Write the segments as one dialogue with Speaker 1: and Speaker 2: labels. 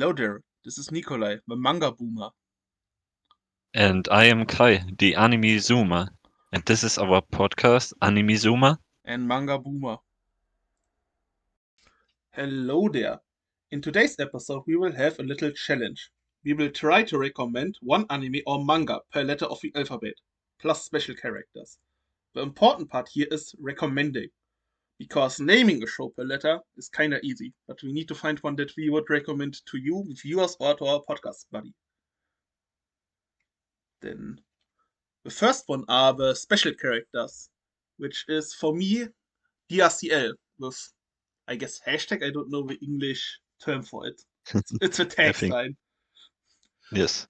Speaker 1: Hello there, this is Nikolai, the manga boomer.
Speaker 2: And I am Kai, the anime zoomer. And this is our podcast, Anime Zoomer.
Speaker 1: And manga boomer. Hello there. In today's episode, we will have a little challenge. We will try to recommend one anime or manga per letter of the alphabet, plus special characters. The important part here is recommending, because naming a show per letter is kinda easy, but we need to find one that we would recommend to you, viewers, or to our podcast buddy. Then the first one are the special characters, which is for me DRCL with, I guess, hashtag. I don't know the English term for it. It's a
Speaker 2: I think,
Speaker 1: tagline.
Speaker 2: yes.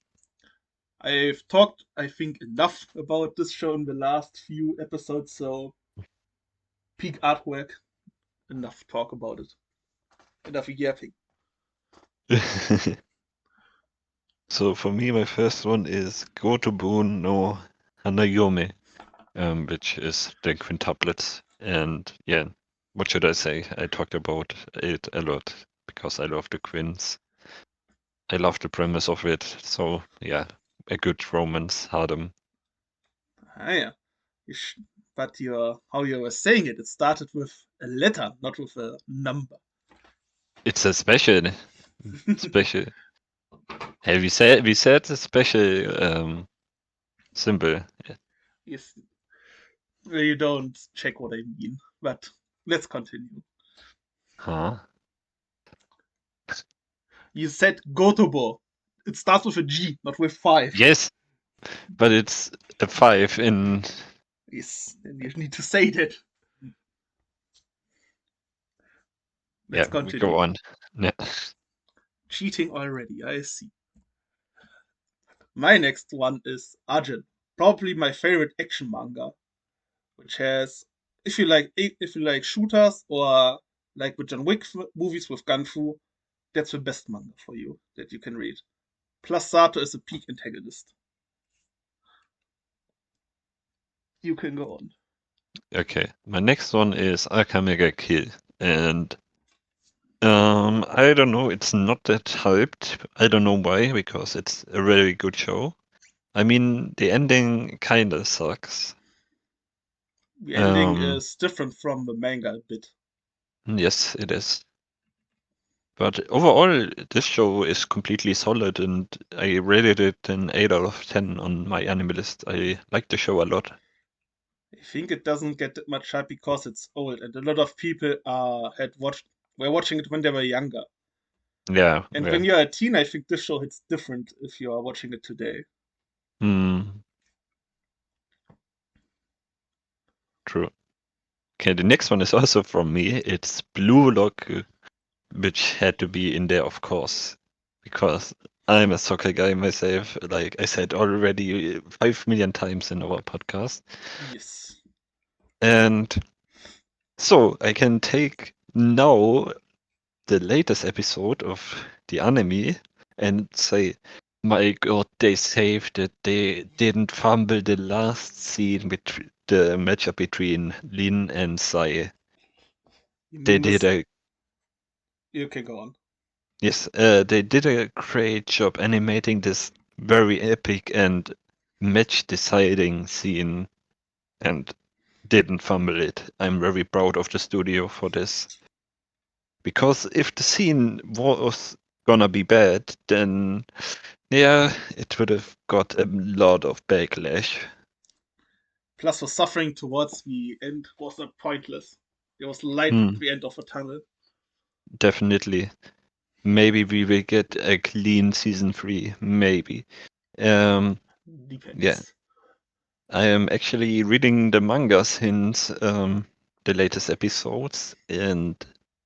Speaker 1: I've talked, I think, enough about this show in the last few episodes, so peak artwork, enough talk about it. Enough yapping.
Speaker 2: So for me, my first one is Gotobun no Hanayome, which is the quintuplets. And yeah, what should I say? I talked about it a lot because I love the quins. I love the premise of it. So yeah, a good romance harem.
Speaker 1: Ah, yeah. But how you were saying it, it started with a letter, not with a number.
Speaker 2: It's a special. Hey, we said a special symbol.
Speaker 1: If you don't check what I mean, but let's continue.
Speaker 2: Huh?
Speaker 1: You said Gotobo. It starts with a G, not with 5.
Speaker 2: Yes, but it's a 5 in.
Speaker 1: Yes, then you need to say that. Let's
Speaker 2: Yeah, we go
Speaker 1: continue.
Speaker 2: on. Yeah.
Speaker 1: Cheating already, I see. My next one is Arjun. Probably my favorite action manga, which has, if you like shooters or like the John Wick movies with gunfu, that's the best manga for you that you can read. Plus Sato is a peak antagonist. You can go on.
Speaker 2: Okay, my next one is Akamega Kill, and I don't know, it's not that hyped. I don't know why, because it's a very good show. I mean, the ending kinda sucks.
Speaker 1: The ending is different from the manga a bit.
Speaker 2: Yes, it is. But overall, this show is completely solid, and I rated it an 8 out of 10 on my anime list. I like the show a lot.
Speaker 1: I think it doesn't get that much hype because it's old, and a lot of people were watching it when they were younger.
Speaker 2: Yeah,
Speaker 1: And
Speaker 2: yeah.
Speaker 1: when you're a teen, I think this show hits different if you are watching it today.
Speaker 2: Hmm, true. Okay, the next one is also from me. It's Blue Lock, which had to be in there, of course, because I'm a soccer guy myself. Like I said already 5 million times in our podcast.
Speaker 1: Yes.
Speaker 2: And so I can take now the latest episode of the anime and say, my God, they saved it. They didn't fumble the last scene with the matchup between Lin and Sai.
Speaker 1: You
Speaker 2: They
Speaker 1: mean
Speaker 2: did
Speaker 1: this?
Speaker 2: a
Speaker 1: You can go on.
Speaker 2: Yes, they did a great job animating this very epic and match-deciding scene and didn't fumble it. I'm very proud of the studio for this. Because if the scene was gonna be bad, then yeah, it would have got a lot of backlash.
Speaker 1: Plus, the suffering towards the end was not pointless. There was light at
Speaker 2: Hmm,
Speaker 1: the end of the tunnel.
Speaker 2: definitely. Maybe we will get a clean season 3. Maybe. Um, yeah,
Speaker 1: Depends.
Speaker 2: I am actually reading the manga since the latest episodes, and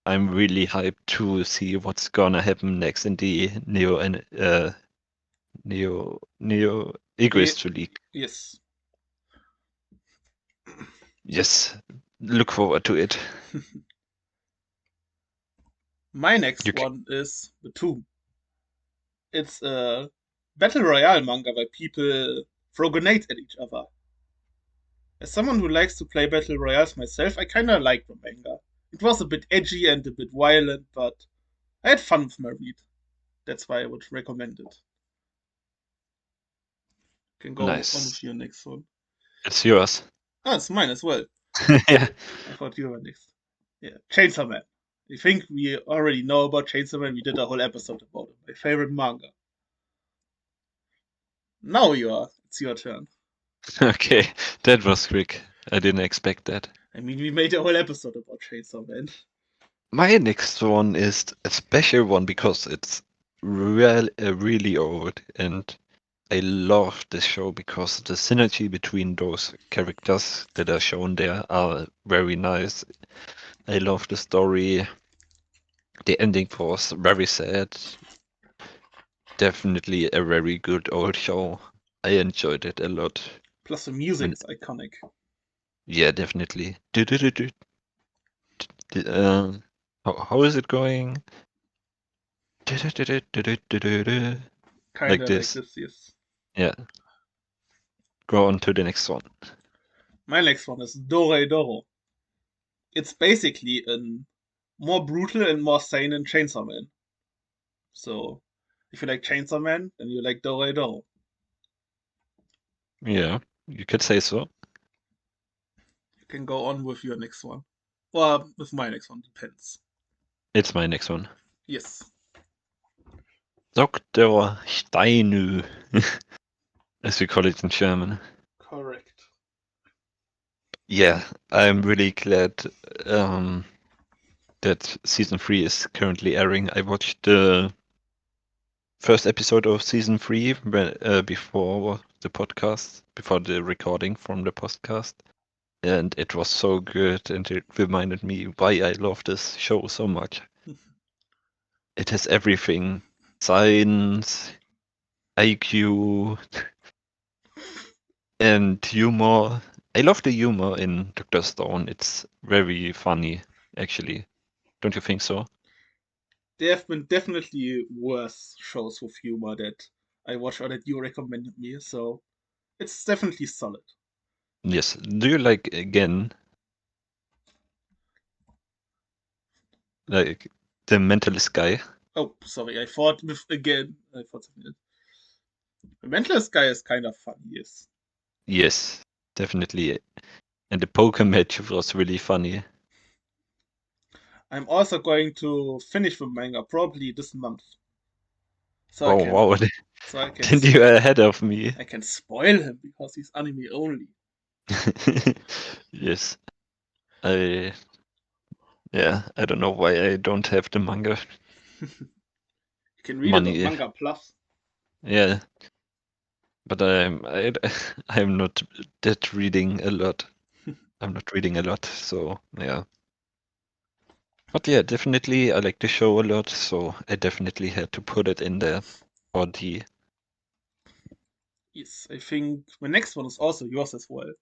Speaker 2: I'm really hyped to see what's gonna happen next in the Neo
Speaker 1: Eh,
Speaker 2: Egoist League.
Speaker 1: yes.
Speaker 2: Yes, look forward to it.
Speaker 1: My next
Speaker 2: You can,
Speaker 1: one is The Tomb. It's a battle royale manga where people throw grenades at each other. As someone who likes to play battle royales myself, I kinda liked the manga. It was a bit edgy and a bit violent, but I had fun with my read. That's why I would recommend it. Can go on
Speaker 2: Nice.
Speaker 1: with your next one.
Speaker 2: It's yours.
Speaker 1: Ah, it's mine as well.
Speaker 2: Yeah.
Speaker 1: I thought you were next. Yeah, Chainsaw Man. I think we already know about Chainsaw Man. We did a whole episode about it. My favorite manga. Now it's your turn.
Speaker 2: Okay, that was quick. I didn't expect that.
Speaker 1: I mean, we made a whole episode about Chainsaw Man.
Speaker 2: My next one is a special one because it's really old, and I love this show because the synergy between those characters that are shown there are very nice. I love the story. The ending was very sad. Definitely a very good old show. I enjoyed it a lot.
Speaker 1: Plus, the music
Speaker 2: When,
Speaker 1: is iconic.
Speaker 2: yeah, definitely. How is it going? Like
Speaker 1: Kinda like
Speaker 2: this.
Speaker 1: this, yes.
Speaker 2: Yeah. Go on to the next one.
Speaker 1: My next one is Dore Doro. It's basically a more brutal and more sane than Chainsaw Man. So, if you like Chainsaw Man, then you like Dore Doro.
Speaker 2: Yeah, you could say so.
Speaker 1: You can go on with your next one. Or with my next one, depends.
Speaker 2: It's my next one.
Speaker 1: Yes.
Speaker 2: Dr. Steinu, as we call it in German.
Speaker 1: Correct.
Speaker 2: Yeah, I'm really glad that season 3 is currently airing. I watched the first episode of season 3 before the podcast, before the recording from the podcast. And it was so good, and it reminded me why I love this show so much. It has everything: science, IQ, and humor. I love the humor in Dr. Stone. It's very funny, actually. Don't you think so?
Speaker 1: There have been definitely worse shows with humor that I watched or that you recommended me, so it's definitely solid.
Speaker 2: Yes. Do you like, again, like the Mentalist guy?
Speaker 1: Oh, sorry, I thought with again. I thought something else. The Mentalist guy is kind of funny, yes.
Speaker 2: Yes, definitely. And the poker match was really funny.
Speaker 1: I'm also going to finish the manga probably this month, so I
Speaker 2: Oh,
Speaker 1: can,
Speaker 2: wow.
Speaker 1: so I can,
Speaker 2: Then you're ahead of me.
Speaker 1: I can spoil him because he's anime only.
Speaker 2: Yes. I, yeah, I don't know why I don't have the manga
Speaker 1: You can read it on
Speaker 2: money.
Speaker 1: Manga Plus.
Speaker 2: Yeah, but I'm not that reading a lot. I'm not reading a lot, so yeah. But yeah, definitely I like the show a lot, so I definitely had to put it in there for the.
Speaker 1: Yes, I think the next one is also yours as well.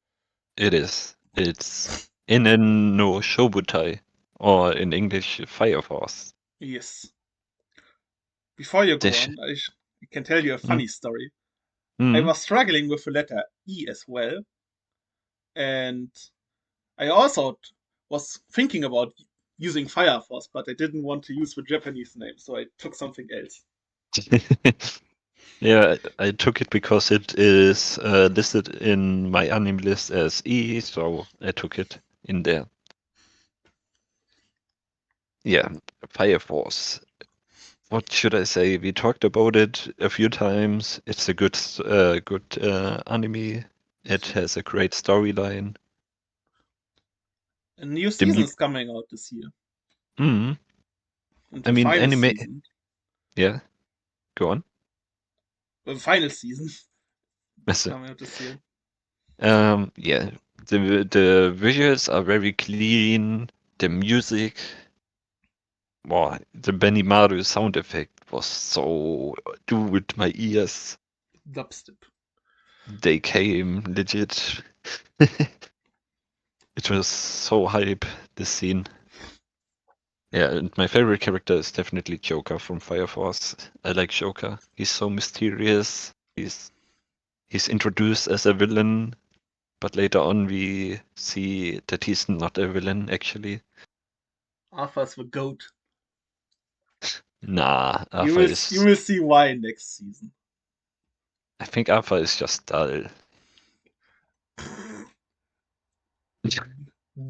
Speaker 2: It is. It's Inen no Shobutai, or in English, Fire Force.
Speaker 1: Yes. Before you go
Speaker 2: This.
Speaker 1: on, I can tell you a
Speaker 2: Mm,
Speaker 1: funny story. I
Speaker 2: mm.
Speaker 1: was struggling with the letter E as well, and I also was thinking about using Fire Force, but I didn't want to use the Japanese name, so I took something else.
Speaker 2: Yeah, I took it because it is listed in my anime list as E, so I took it in there. Yeah, Fire Force. What should I say? We talked about it a few times. It's a good anime. It has a great storyline.
Speaker 1: A new
Speaker 2: The
Speaker 1: season
Speaker 2: mu-
Speaker 1: is coming out this year,
Speaker 2: mm,
Speaker 1: and
Speaker 2: I mean, anime. Yeah, go on.
Speaker 1: the final season is
Speaker 2: Yes.
Speaker 1: coming out this year.
Speaker 2: Yeah, the visuals are very clean. The music, wow, the Benimaru sound effect was so do with my ears.
Speaker 1: Dubstep.
Speaker 2: They came legit. It was so hype, this scene. Yeah, and my favorite character is definitely Joker from Fire Force. I like Joker. He's so mysterious. He's introduced as a villain, but later on we see that he's not a villain actually.
Speaker 1: Arthur's the goat.
Speaker 2: Nah,
Speaker 1: You
Speaker 2: Alpha
Speaker 1: will you
Speaker 2: is.
Speaker 1: will see why next season.
Speaker 2: I think Alpha is just dull.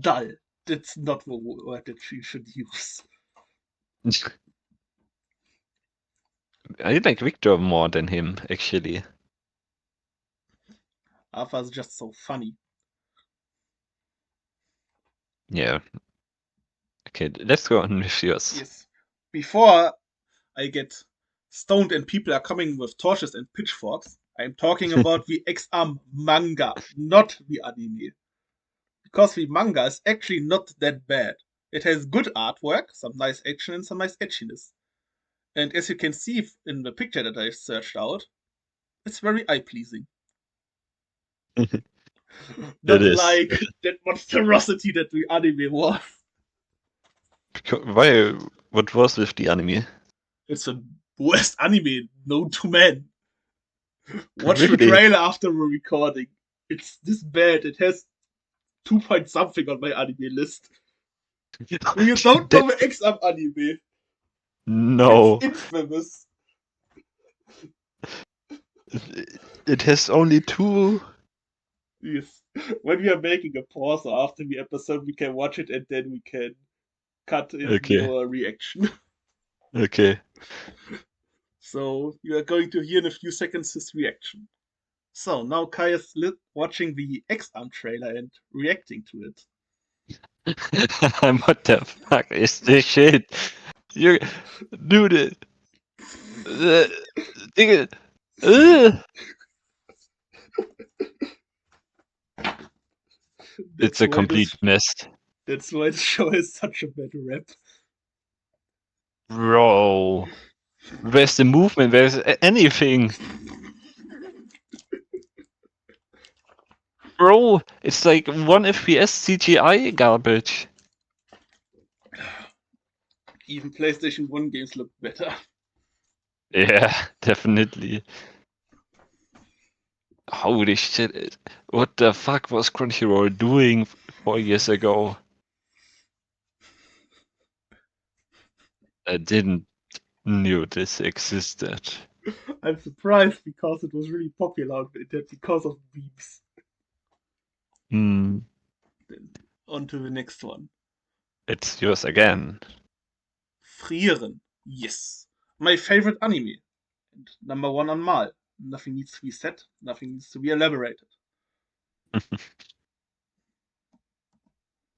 Speaker 1: Dull. That's not the word that you should use.
Speaker 2: I like Victor more than him, actually.
Speaker 1: Alpha is just so funny.
Speaker 2: Yeah. Okay, let's go on with yours.
Speaker 1: Yes. Before I get stoned and people are coming with torches and pitchforks, I'm talking about the X-Arm manga, not the anime. Because the manga is actually not that bad. It has good artwork, some nice action, and some nice edginess. And as you can see in the picture that I searched out, it's very eye pleasing.
Speaker 2: It
Speaker 1: Not
Speaker 2: is.
Speaker 1: like that monstrosity that the anime was.
Speaker 2: Why? What was with the anime?
Speaker 1: It's the worst anime known to man. Watch the
Speaker 2: Really?
Speaker 1: trailer after the recording. It's this bad. It has 2 point something on my anime list. You don't
Speaker 2: That
Speaker 1: know the X-Up anime. It's
Speaker 2: no.
Speaker 1: infamous.
Speaker 2: It has only two.
Speaker 1: Yes. When we are making a pause after the episode, we can watch it and then we can cut in
Speaker 2: Okay.
Speaker 1: your reaction.
Speaker 2: Okay.
Speaker 1: So you are going to hear in a few seconds his reaction. So now Kai is watching the X-Arm trailer and reacting to it.
Speaker 2: What the fuck is this shit? You, dude. Digga. It's
Speaker 1: That's
Speaker 2: a
Speaker 1: why
Speaker 2: complete
Speaker 1: this
Speaker 2: mess.
Speaker 1: that's why the show is such a bad rap.
Speaker 2: Bro. Where's the movement? Where's anything? Bro, it's like 1 FPS CGI garbage.
Speaker 1: Even PlayStation 1 games look better.
Speaker 2: Yeah, definitely. Holy shit. What the fuck was Crunchyroll doing 4 years ago? I didn't knew this existed.
Speaker 1: I'm surprised because it was really popular on the internet because of memes.
Speaker 2: Hmm,
Speaker 1: Then on to the next one.
Speaker 2: it's yours again.
Speaker 1: Frieren. Yes. My favorite anime. And number one on Mal. Nothing needs to be said, nothing needs to be elaborated.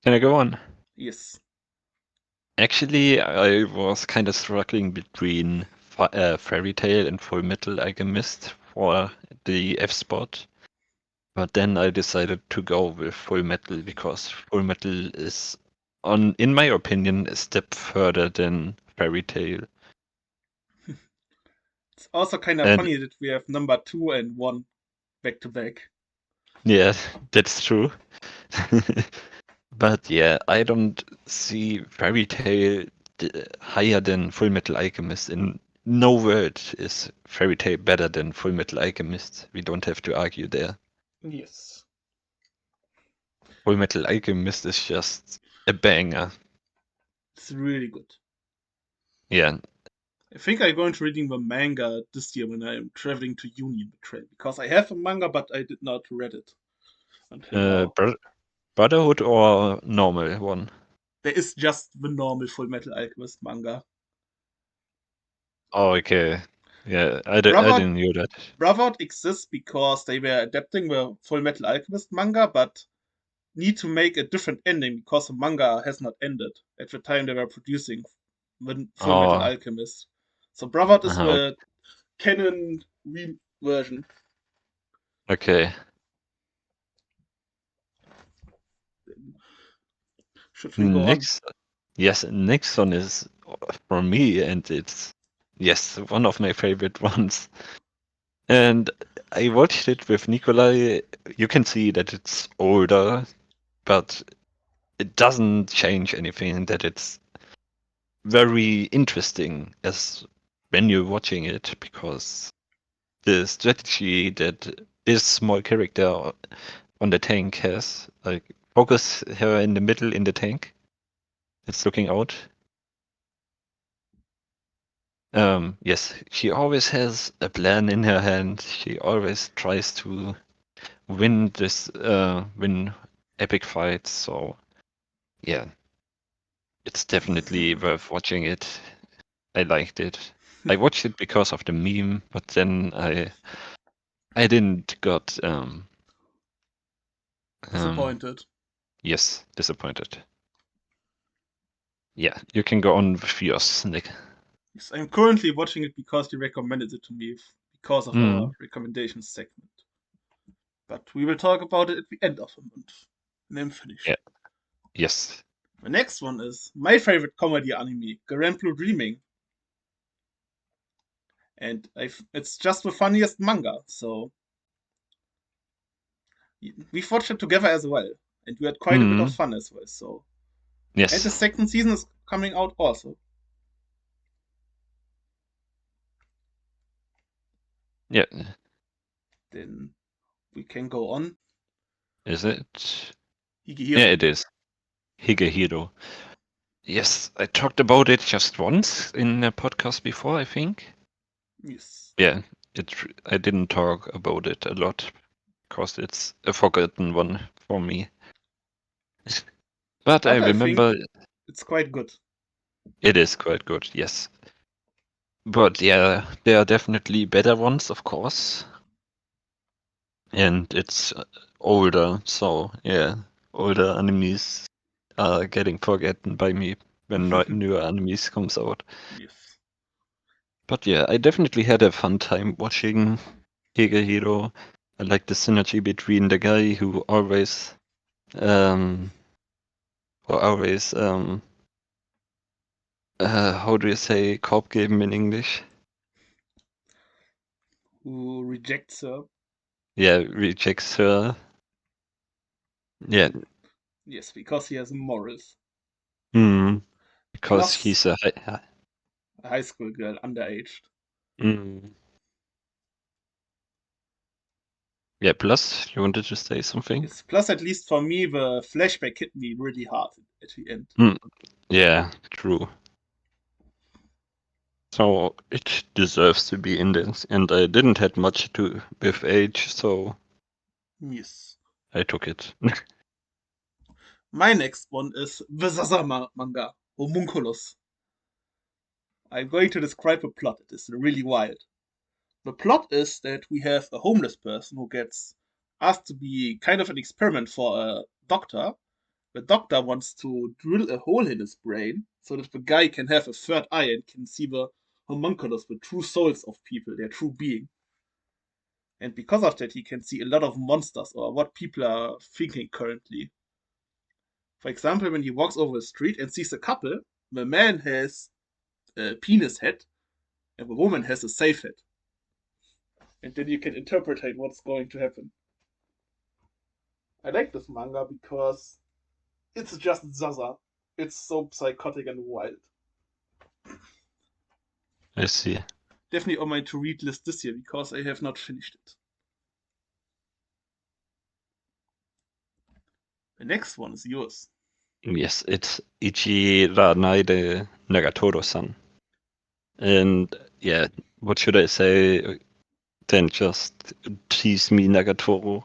Speaker 2: Can I go on?
Speaker 1: Yes.
Speaker 2: Actually, I was kind of struggling between Fairy Tail and Full Metal Alchemist for the F spot. But then I decided to go with Full Metal because Full Metal is, in my opinion, a step further than Fairy Tail.
Speaker 1: It's also kind of
Speaker 2: And
Speaker 1: funny that we have number two and one back to back.
Speaker 2: yeah, that's true. But yeah, I don't see Fairy Tail higher than Full Metal Alchemist. In no word is Fairy Tail better than Full Metal Alchemist. We don't have to argue there.
Speaker 1: Yes.
Speaker 2: Full Metal Alchemist is just a banger.
Speaker 1: It's really good.
Speaker 2: Yeah,
Speaker 1: I think I'm going to reading the manga this year when I'm traveling to Union Betrayal because I have a manga but I did not read it until now.
Speaker 2: Brotherhood or normal one?
Speaker 1: There is just the normal Full Metal Alchemist manga.
Speaker 2: Oh, okay. Yeah, I
Speaker 1: Brotherhood,
Speaker 2: didn't know that.
Speaker 1: Brotherhood exists because they were adapting the Full Metal Alchemist manga, but need to make a different ending because the manga has not ended at the time they were producing the Full Metal
Speaker 2: Oh,
Speaker 1: Alchemist. So Brotherhood is
Speaker 2: uh-huh,
Speaker 1: the canon version.
Speaker 2: okay.
Speaker 1: Should we go on?
Speaker 2: Next, yes, next one is for me, and it's yes, one of my favorite ones. And I watched it with Nikolai. You can see that it's older, but it doesn't change anything. That it's very interesting as when you're watching it because the strategy that this small character on the tank has, like focus her in the middle in the tank. It's looking out. Yes, she always has a plan in her hand. She always tries to win epic fights. So yeah, it's definitely worth watching it. I liked it. I watched it because of the meme, but then I didn't got um
Speaker 1: Disappointed.
Speaker 2: yes, disappointed. Yeah, you can go on with yours, Nick.
Speaker 1: Yes, I'm currently watching it because you recommended it to me because of our
Speaker 2: Mm,
Speaker 1: recommendations segment. But we will talk about it at the end of the month. And I'm
Speaker 2: yeah,
Speaker 1: finished.
Speaker 2: yes.
Speaker 1: The next one is my favorite comedy anime, Blue Dreaming. And it's just the funniest manga, so we've watched it together as well. And we had quite a bit of
Speaker 2: Mm,
Speaker 1: fun as well, so. And the
Speaker 2: yes.
Speaker 1: second season is coming out also.
Speaker 2: Yeah.
Speaker 1: Then we can go on.
Speaker 2: Is it? Yeah,
Speaker 1: Higehiro.
Speaker 2: it is. Higehiro. Yes, I talked about it just once in a podcast before, I think.
Speaker 1: Yes.
Speaker 2: Yeah, I didn't talk about it a lot because it's a forgotten one for me. But I
Speaker 1: But I think
Speaker 2: remember
Speaker 1: it's quite good.
Speaker 2: it is quite good, yes. But yeah, there are definitely better ones, of course. And it's older, so yeah, older animes are getting forgotten by me when newer animes comes out.
Speaker 1: Yes.
Speaker 2: But yeah, I definitely had a fun time watching Higehiro. I like the synergy between the guy who um always how do you say Korb geben in English?
Speaker 1: Who rejects her.
Speaker 2: Yeah, rejects her. Yeah,
Speaker 1: Yes, because he has morals.
Speaker 2: hmm, because
Speaker 1: Plus
Speaker 2: he's a
Speaker 1: a high school girl, underaged.
Speaker 2: mm. Yeah, plus you wanted to say something?
Speaker 1: Yes. Plus, at least for me, the flashback hit me really hard at the end.
Speaker 2: Mm. Yeah, true. So it deserves to be in this, and I didn't had much to with age, so
Speaker 1: Yes.
Speaker 2: I took it.
Speaker 1: My next one is the manga, Homunculus. I'm going to describe the plot. It is really wild. The plot is that we have a homeless person who gets asked to be kind of an experiment for a doctor. The doctor wants to drill a hole in his brain so that the guy can have a third eye and can see the homunculus, the true souls of people, their true being. And because of that, he can see a lot of monsters or what people are thinking currently. For example, when he walks over the street and sees a couple, the man has a penis head and the woman has a safe head. And then you can interpret what's going to happen. I like this manga because it's just Zaza. It's so psychotic and wild.
Speaker 2: I see.
Speaker 1: Definitely on my to read list this year because I have not finished it. The next one is yours.
Speaker 2: Yes, it's Ichi Ranaide Nagatoro-san. And yeah, what should I say? Then just tease me, Nagatoro.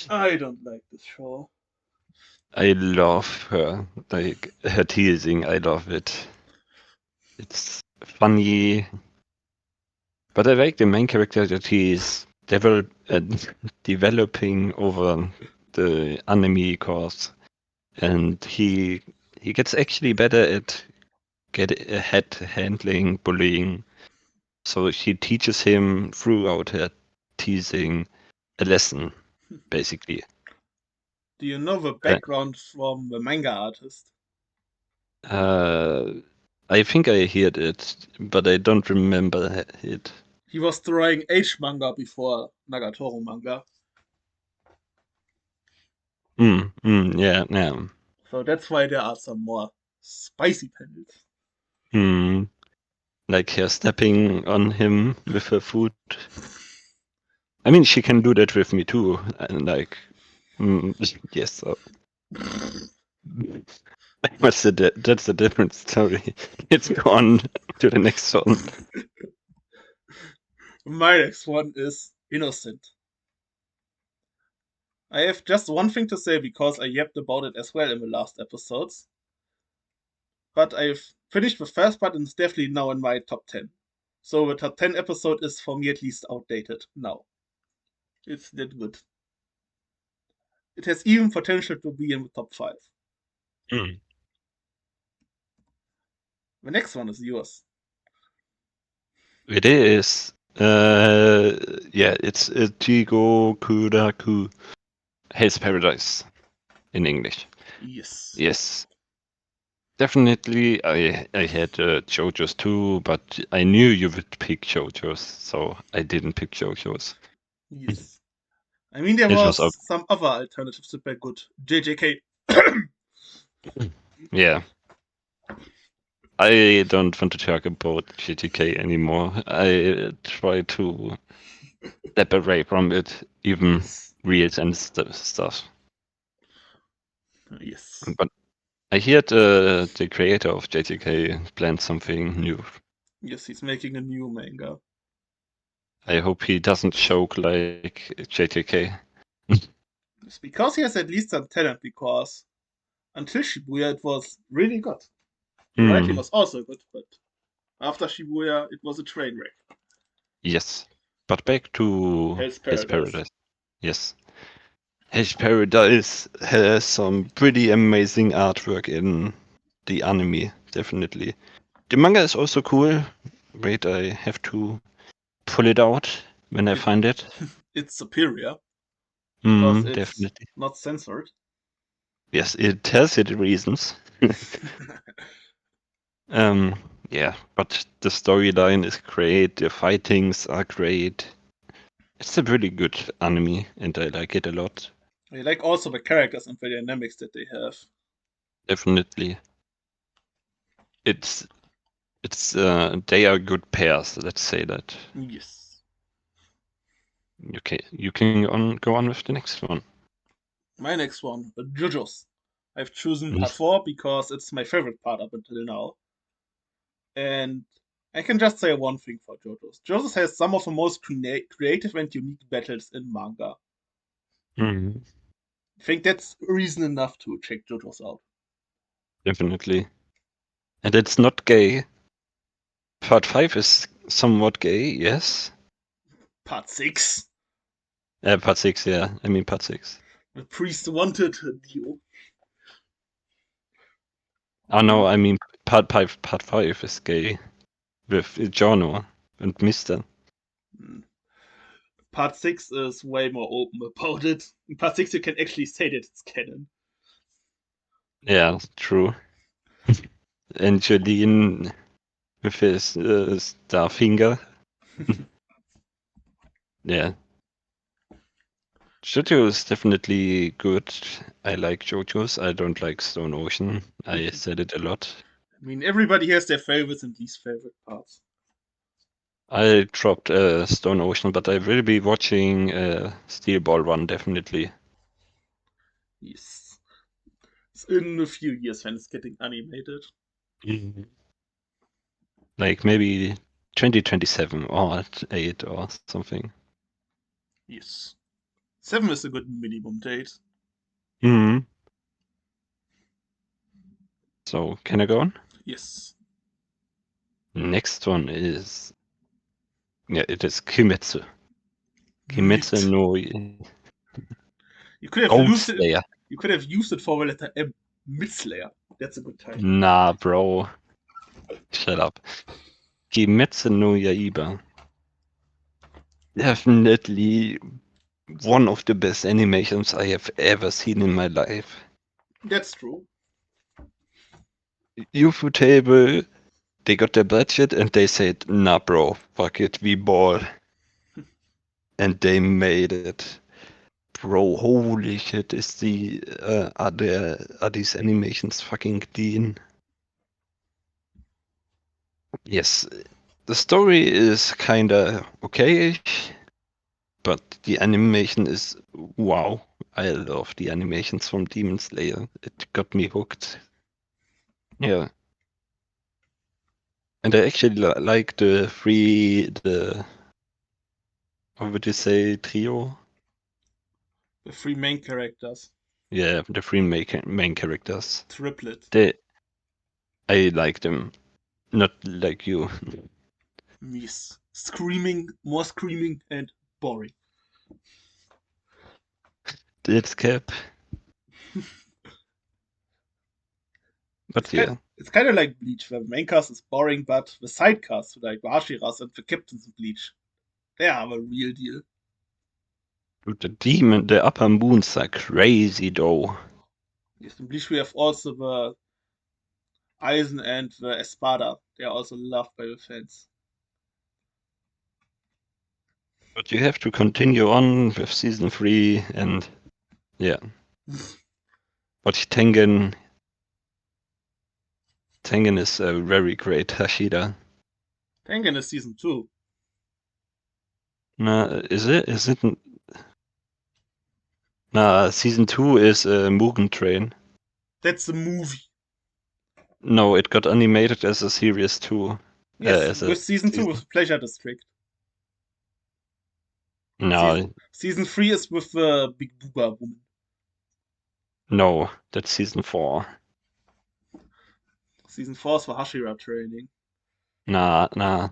Speaker 1: I don't like this show.
Speaker 2: I love her. Like her teasing, I love it. It's funny, but I like the main character that he is developing over the anime course, and he gets actually better at get ahead handling bullying. So she teaches him throughout her teasing a lesson, basically.
Speaker 1: Do you know the background from the manga artist?
Speaker 2: Uh, I think I heard it, but I don't remember it.
Speaker 1: He was drawing H manga before Nagatoro manga.
Speaker 2: Yeah, yeah.
Speaker 1: So that's why there are some more spicy panels.
Speaker 2: Hmm. Like her stepping on him with her foot. I mean, she can do that with me too. And like, yes. So. That's a different story. It's gone to the next one.
Speaker 1: My next one is Innocent. I have just one thing to say because I yapped about it as well in the last episodes. But I've finished the first part and it's definitely now in my top 10. So the top 10 episode is for me at least outdated now. It's that good. It has even potential to be in the top 5.
Speaker 2: Mm.
Speaker 1: The next one is yours.
Speaker 2: It is. Yeah, it's Jigo Kuraku Hell's Paradise in English.
Speaker 1: Yes.
Speaker 2: Yes, definitely. I had JoJo's too, but I knew you would pick JoJo's, so I didn't pick JoJo's.
Speaker 1: Yes. I mean, there
Speaker 2: It
Speaker 1: was
Speaker 2: was up.
Speaker 1: some other alternatives that were good. JJK.
Speaker 2: Yeah. I don't want to talk about GTK anymore. I try to step away from it, even
Speaker 1: Yes.
Speaker 2: reels and stuff.
Speaker 1: Yes.
Speaker 2: But I heard the creator of JTK planned something new.
Speaker 1: Yes, he's making a new manga.
Speaker 2: I hope he doesn't choke like JTK.
Speaker 1: It's because he has at least some talent, because until Shibuya it was really good. The writing
Speaker 2: Hmm.
Speaker 1: was also good, but after Shibuya it was a train wreck.
Speaker 2: Yes. But back to
Speaker 1: Hell's
Speaker 2: His
Speaker 1: Paradise.
Speaker 2: Paradise. Yes. His Paradise has some pretty amazing artwork in the anime, definitely. The manga is also cool. Wait, I have to pull it out when I
Speaker 1: It
Speaker 2: find it.
Speaker 1: it's superior because it's
Speaker 2: Definitely.
Speaker 1: not censored.
Speaker 2: Yes, it has its reasons. um, yeah, but the storyline is great. The fightings are great. It's a really good anime, and I like it a lot.
Speaker 1: I like also the characters and the dynamics that they have.
Speaker 2: Definitely, it's they are good pairs. Let's say that.
Speaker 1: Yes.
Speaker 2: Okay, you can go on with the next one.
Speaker 1: My next one, JoJo's. I've chosen
Speaker 2: Mm.
Speaker 1: part 4 because it's my favorite part up until now. And I can just say one thing for JoJo's. JoJo's has some of the most creative and unique battles in manga.
Speaker 2: Mm,
Speaker 1: I think that's reason enough to check JoJo's out.
Speaker 2: definitely, and it's not gay. Part 5 is somewhat gay, yes.
Speaker 1: Part 6.
Speaker 2: Part 6, yeah. I mean part 6.
Speaker 1: The priest wanted Dio.
Speaker 2: Oh no,
Speaker 1: Mm,
Speaker 2: I mean part 5 is gay with Jono and Mister.
Speaker 1: mm. Part 6 is way more open about it. In part 6, you can actually say that it's canon.
Speaker 2: Yeah, true. Angeline with his star finger. Yeah. JoJo is definitely good. I like JoJo's. I don't like Stone Ocean. I said it a lot.
Speaker 1: I mean, everybody has their favorites and least favorite parts.
Speaker 2: I dropped Stone Ocean, but I will be watching Steel Ball 1 definitely.
Speaker 1: Yes. It's in a few years when it's getting animated.
Speaker 2: Mhm. Like maybe 2027 or 8 or something.
Speaker 1: Yes. 7 is a good minimum date.
Speaker 2: Hmm. So can I go on?
Speaker 1: Yes.
Speaker 2: Next one is, yeah, it is Kimetsu. Kimetsu
Speaker 1: Mid.
Speaker 2: no
Speaker 1: You could have
Speaker 2: Gold
Speaker 1: used it.
Speaker 2: Slayer.
Speaker 1: You could have used it for the letter M. Mid-Slayer. That's a good title.
Speaker 2: Nah, bro. Shut up. Kimetsu no Yaiba. Definitely one of the best animations I have ever seen in my life.
Speaker 1: That's true.
Speaker 2: Ufotable, they got their budget and they said, nah, bro, fuck it, we ball. And they made it. Bro, holy shit, are these animations fucking clean? Yes, the story is kinda okay-ish, but the animation is wow. I love the animations from Demon Slayer. It got me hooked. Yeah. And I actually like the how would you say, trio?
Speaker 1: The three main characters.
Speaker 2: Yeah, the three main characters.
Speaker 1: Triplet.
Speaker 2: They, I like them, not like you.
Speaker 1: Mies. Screaming, more screaming, and boring.
Speaker 2: It's Cap,
Speaker 1: It's
Speaker 2: but
Speaker 1: kind,
Speaker 2: yeah.
Speaker 1: it's kind of like Bleach, where the main cast is boring, but the side cast, like the Hashiras and the captains in Bleach, they are a real deal.
Speaker 2: Dude, the upper moons are crazy though.
Speaker 1: Yes, in Bleach we have also the Eisen and the Espada. They are also loved by the fans.
Speaker 2: But you have to continue on with season 3 and yeah. But Tengen is a very great Hashira.
Speaker 1: Tengen is season 2.
Speaker 2: Nah, is it? Is it? Nah, season 2 is Mugen Train.
Speaker 1: That's the movie.
Speaker 2: No, it got animated as a series too.
Speaker 1: Yes,
Speaker 2: As a
Speaker 1: with season 2
Speaker 2: season.
Speaker 1: with Pleasure District. Season,
Speaker 2: No,
Speaker 1: season 3 is with the Big Booba woman.
Speaker 2: no, that's season 4.
Speaker 1: Season 4 is for Hashira training.
Speaker 2: Nah,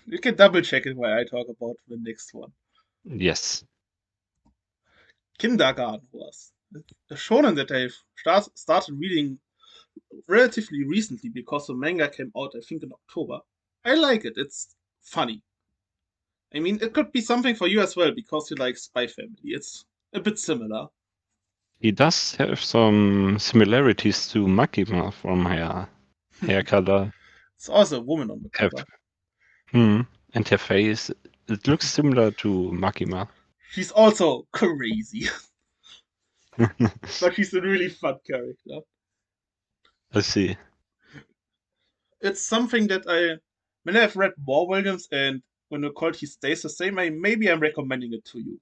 Speaker 1: You can double check it while I talk about the next one.
Speaker 2: yes.
Speaker 1: Kindergarten was a shonen that I've started reading relatively recently because the manga came out, I think, in October. I like it. It's funny. I mean, it could be something for you as well because you like Spy Family. It's a bit similar.
Speaker 2: He does have some similarities to Makima from hair color,
Speaker 1: It's also a woman on the
Speaker 2: have,
Speaker 1: cover.
Speaker 2: and her face. It looks similar to Makima.
Speaker 1: She's also crazy, but she's a really fun character.
Speaker 2: I see.
Speaker 1: It's something that when I've read more Williams and when the quality stays the same, maybe I'm recommending it to you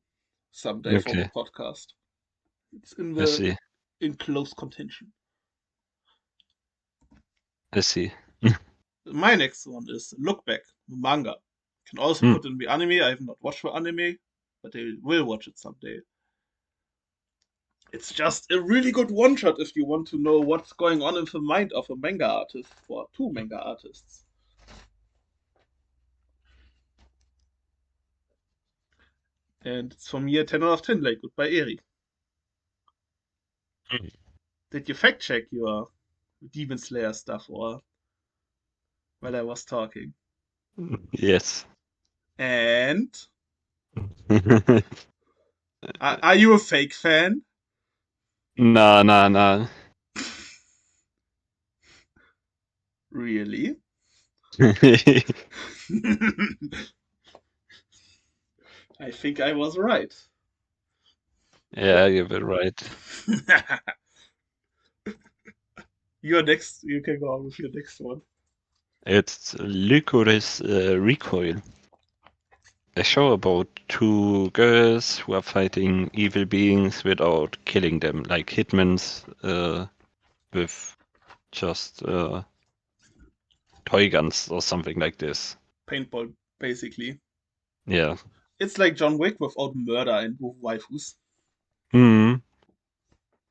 Speaker 1: someday for the
Speaker 2: Okay,
Speaker 1: podcast. It's
Speaker 2: I see.
Speaker 1: in close contention.
Speaker 2: I see.
Speaker 1: My next one is Look Back, manga. Can also
Speaker 2: Hmm.
Speaker 1: put in the anime. I have not watched the anime, but I will watch it someday. It's just a really good one shot if you want to know what's going on in the mind of a manga artist or two manga artists. And it's for me a 10 out of 10, like Goodbye Eri. Did you fact check your Demon Slayer stuff or while I was talking?
Speaker 2: Yes.
Speaker 1: And are you a fake fan?
Speaker 2: Nah.
Speaker 1: Really? I think I was right.
Speaker 2: Yeah, you're a bit right.
Speaker 1: Your next, you can go on with your next one.
Speaker 2: It's Licorice Recoil. A show about two girls who are fighting evil beings without killing them, like hitmans with just toy guns or something like this.
Speaker 1: Paintball, basically.
Speaker 2: Yeah.
Speaker 1: It's like John Wick without murder and with waifus.
Speaker 2: Hmm.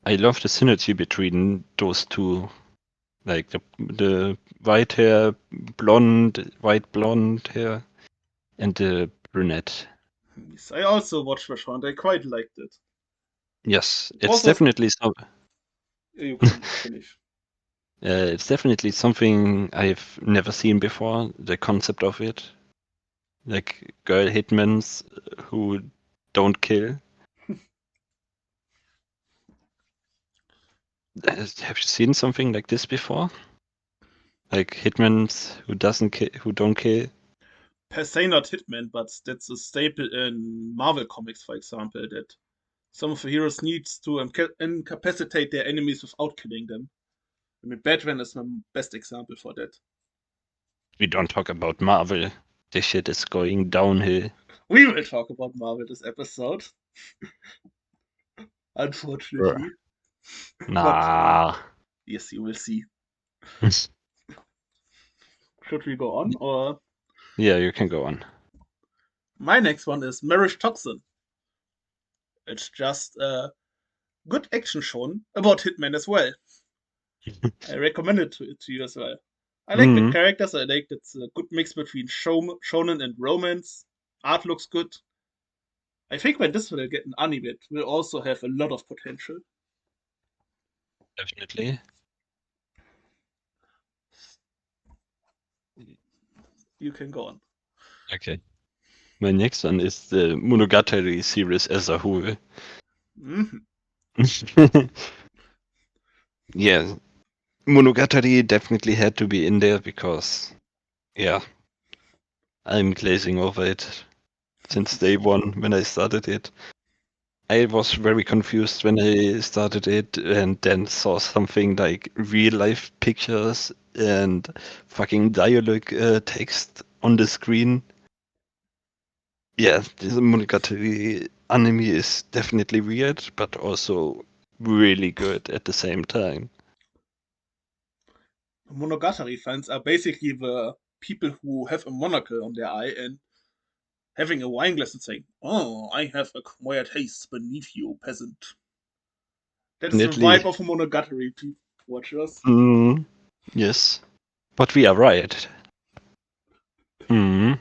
Speaker 2: I love the synergy between those two. Like the white hair, white blonde hair, and the brunette.
Speaker 1: Yes, I also watched the show and I quite liked it.
Speaker 2: Yes, it's
Speaker 1: Also,
Speaker 2: definitely some.
Speaker 1: you can finish.
Speaker 2: It's definitely something I've never seen before. The concept of it, like girl hitmans who don't kill. Have you seen something like this before? Like hitmans who don't kill.
Speaker 1: Per se not Hitman, but that's a staple in Marvel comics, for example, that some of the heroes needs to incapacitate their enemies without killing them. I mean, Batman is my best example for that.
Speaker 2: We don't talk about Marvel. This shit is going downhill.
Speaker 1: We will talk about Marvel this episode,
Speaker 2: Sure.
Speaker 1: unfortunately. But
Speaker 2: Nah.
Speaker 1: yes, you will see. Should we go on? Or
Speaker 2: Yeah, you can go on.
Speaker 1: my next one is Marriage Toxin. It's just a good action show about Hitman as well. I recommend it to you as well. I like the
Speaker 2: Mm,
Speaker 1: characters. I like it's a good mix between shonen and romance. Art looks good. I think when this will get an anime, it will also have a lot of potential.
Speaker 2: definitely.
Speaker 1: You can go on.
Speaker 2: Okay. My next one is the Monogatari series as a whole.
Speaker 1: Mhm.
Speaker 2: Yeah, Monogatari definitely had to be in there because, yeah, I'm glazing over it since day one when I started it. I was very confused when I started it and then saw something like real life pictures and fucking dialogue text on the screen. Yeah, this Monogatari anime is definitely weird, but also really good at the same time.
Speaker 1: Monogatari fans are basically the people who have a monocle on their eye and having a wine glass and saying, "Oh, I have acquired taste beneath you, peasant." That's the vibe
Speaker 2: Definitely.
Speaker 1: of a Monogatari watchers.
Speaker 2: Mm, yes, but we are right. Mm.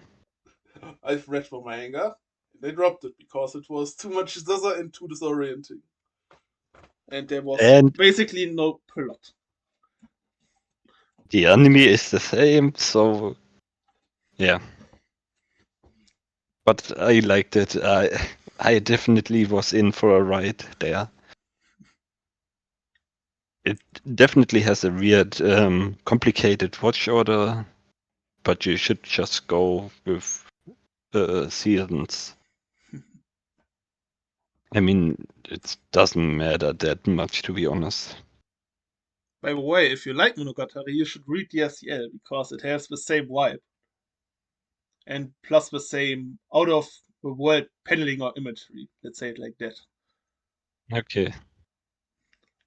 Speaker 1: I've read for Manga. They dropped it because it was too much Zaza and too disorienting. And there was
Speaker 2: And
Speaker 1: basically no plot.
Speaker 2: the anime is the same, so yeah. But I liked it. I definitely was in for a ride there. It definitely has a weird, complicated watch order, but you should just go with seasons. I mean, it doesn't matter that much, to be honest.
Speaker 1: By the way, if you like Monogatari, you should read the SCL because it has the same vibe and plus the same out of the world paneling or imagery. Let's say it like that.
Speaker 2: Okay.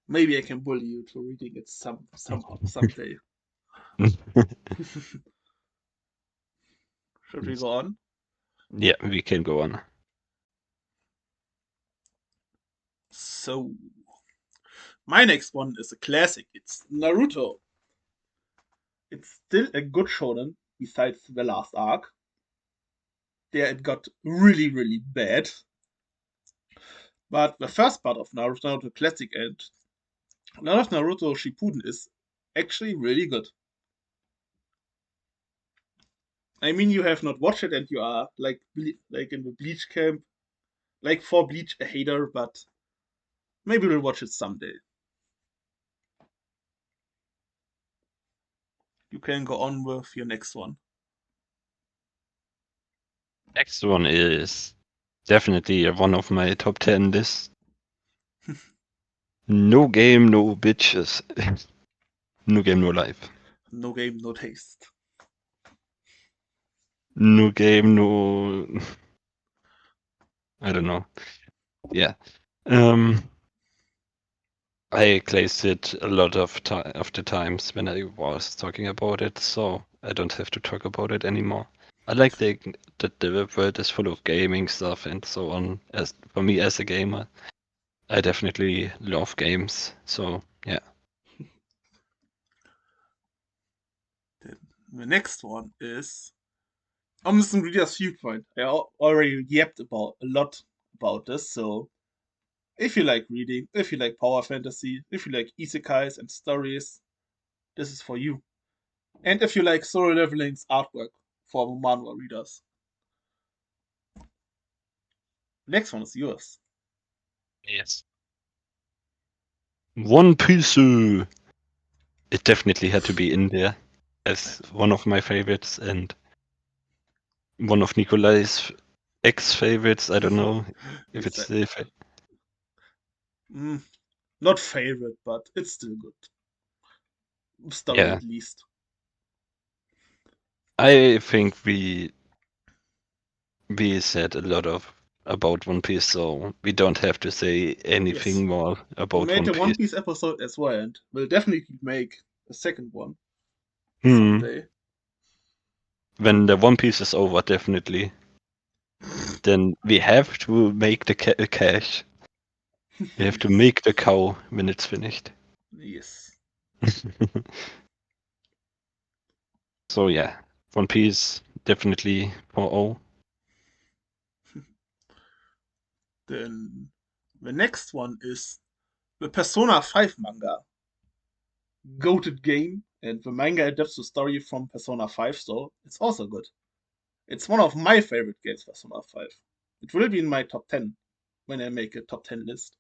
Speaker 1: Maybe I can bully you to reading it somehow someday. Should we go on?
Speaker 2: Yeah, we can go on.
Speaker 1: So my next one is a classic. It's Naruto. It's still a good shonen besides the last arc. There it got really really bad. But the first part of Naruto Classic and a lot of Naruto Shippuden is actually really good. I mean, you have not watched it and you are like in the Bleach camp, like for Bleach a hater, but maybe we'll watch it someday. You can go on with your next one.
Speaker 2: Next one is definitely one of my top 10 lists. No game, no bitches. No game, no life.
Speaker 1: No game, no taste.
Speaker 2: No game, no. I don't know. Yeah. Um, I glazed it a lot of the times when I was talking about it, so I don't have to talk about it anymore. I like that the world is full of gaming stuff and so on. As for me as a gamer, I definitely love games. So yeah.
Speaker 1: The next one is Omniscient Reader's Viewpoint. I already yapped about a lot about this, so if you like reading, if you like power fantasy, if you like isekais and stories, this is for you. And if you like Solo Leveling's artwork for manhwa readers, next one is yours.
Speaker 2: Yes. One Piece. It definitely had to be in there as one of my favorites and one of Nikolai's ex favorites. I don't know if
Speaker 1: It's
Speaker 2: it's
Speaker 1: a,
Speaker 2: the
Speaker 1: mm, not favorite, but it's still good. Story
Speaker 2: yeah.
Speaker 1: at least.
Speaker 2: I think we said a lot of about One Piece, so we don't have to say
Speaker 1: Yes.
Speaker 2: anything more
Speaker 1: We
Speaker 2: about
Speaker 1: made
Speaker 2: One
Speaker 1: a One
Speaker 2: Piece.
Speaker 1: Piece episode as well, and we'll definitely make. a second one
Speaker 2: Hmm.
Speaker 1: someday.
Speaker 2: When the One Piece is over, definitely. Then we have to make the cash. We have to
Speaker 1: Yes.
Speaker 2: make the cow when it's finished.
Speaker 1: Yes.
Speaker 2: So yeah, One Piece definitely for all.
Speaker 1: Then the next one is the Persona 5 manga. Goated game, and the manga adapts the story from Persona 5, so it's also good. It's one of my favorite games, Persona 5. It will be in my top 10 when I make a top 10 list.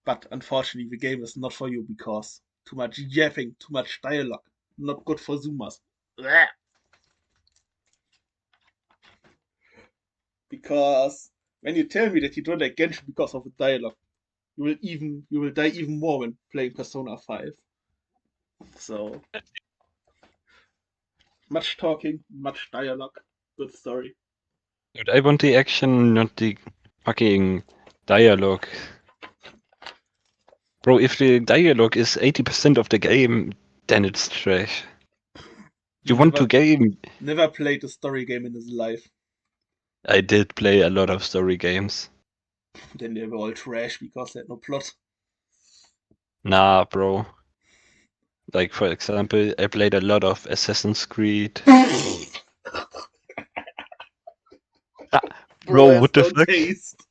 Speaker 1: But unfortunately, the game is not for you because too much yapping, too much dialogue. Not good for Zoomers. Because when you tell me that you don't like Genshin because of the dialogue, you will die even more when playing Persona 5. So much talking, much dialogue, good story.
Speaker 2: But I want the action, not the fucking dialogue. Bro, if the dialogue is 80% of the game, then it's trash. You want to
Speaker 1: Never
Speaker 2: game?
Speaker 1: never played a story game in his life.
Speaker 2: I did play a lot of story games.
Speaker 1: Then they were all trash because they had no plot.
Speaker 2: Nah, bro. Like, for example, I played a lot of Assassin's Creed. Ah,
Speaker 1: Bro
Speaker 2: bro,
Speaker 1: has
Speaker 2: what the
Speaker 1: no
Speaker 2: fuck?
Speaker 1: taste.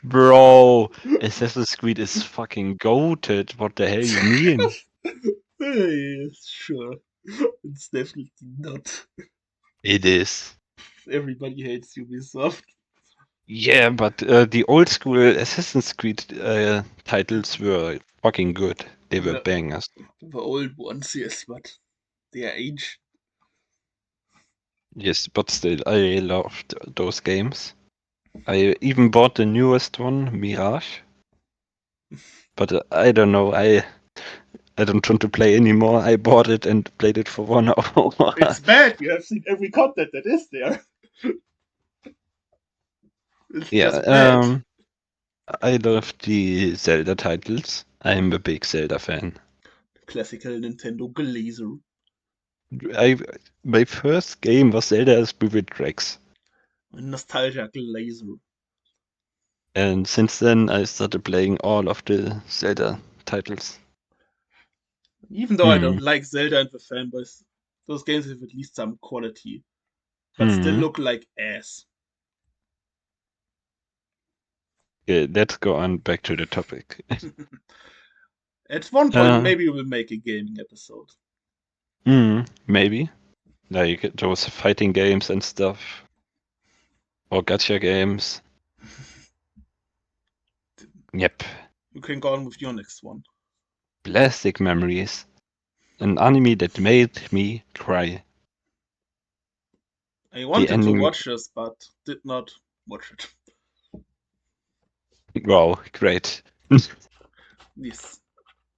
Speaker 2: Bro, Assassin's Creed is fucking goated. What the hell you mean?
Speaker 1: Hey, sure. It's definitely not.
Speaker 2: It is.
Speaker 1: Everybody hates Ubisoft.
Speaker 2: Yeah, but the old school Assassin's Creed titles were fucking good. They were
Speaker 1: The,
Speaker 2: bangers.
Speaker 1: the old ones, yes, but they are age.
Speaker 2: Yes, but still, I loved those games. I even bought the newest one, Mirage. But I don't know. I don't want to play anymore. I bought it and played it for 1 hour.
Speaker 1: It's bad. You have seen every content that is there. It's
Speaker 2: Yeah,
Speaker 1: just bad.
Speaker 2: I love the Zelda titles. I'm a big Zelda fan.
Speaker 1: Classical Nintendo glazer.
Speaker 2: I My first game was Zelda Spirit Tracks,
Speaker 1: Nostalgia glazer.
Speaker 2: and since then I started playing all of the Zelda titles.
Speaker 1: Even though I
Speaker 2: Hmm.
Speaker 1: don't like Zelda and the fanboys, those games have at least some quality, but still
Speaker 2: Hmm.
Speaker 1: look like ass.
Speaker 2: Okay, let's go on back to the topic.
Speaker 1: At one point,
Speaker 2: uh,
Speaker 1: maybe we'll make a gaming episode.
Speaker 2: Maybe like those fighting games and stuff, or gacha games. Yep.
Speaker 1: You can go on with your next one.
Speaker 2: Plastic Memories, an anime that made me cry.
Speaker 1: I
Speaker 2: The
Speaker 1: wanted to
Speaker 2: ending,
Speaker 1: watch this, but did not watch it.
Speaker 2: wow, great.
Speaker 1: Yes,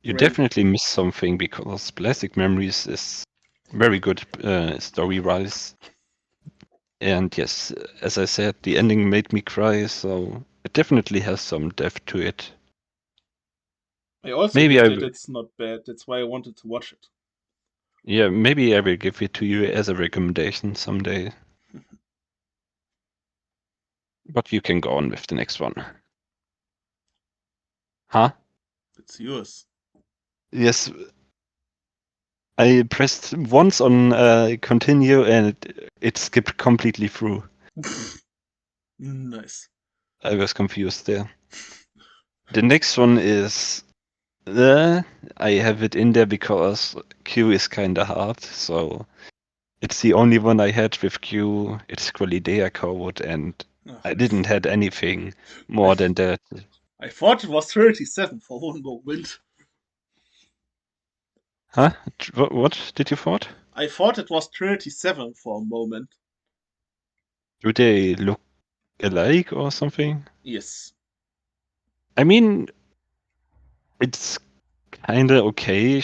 Speaker 2: You
Speaker 1: great.
Speaker 2: definitely missed something because Plastic Memories is very good story-wise. And yes, as I said, the ending made me cry, so it definitely has some depth to it.
Speaker 1: I also
Speaker 2: Maybe
Speaker 1: hear
Speaker 2: I,
Speaker 1: that it's not bad. That's why I wanted to watch it.
Speaker 2: yeah, maybe I will give it to you as a recommendation someday. But you can go on with the next one. Huh?
Speaker 1: It's yours.
Speaker 2: Yes, I pressed once on continue and it skipped completely through.
Speaker 1: Nice.
Speaker 2: I was confused there. The next one is I have it in there because Q is kinda hard, so it's the only one I had with Q. It's Qualidea Code, and
Speaker 1: Oh,
Speaker 2: I didn't had anything
Speaker 1: I,
Speaker 2: more than that.
Speaker 1: I thought it was 37 for one moment.
Speaker 2: Huh? What did you thought?
Speaker 1: I thought it was 37 for a moment.
Speaker 2: Do they look alike or something?
Speaker 1: Yes.
Speaker 2: I mean, it's kinda okay.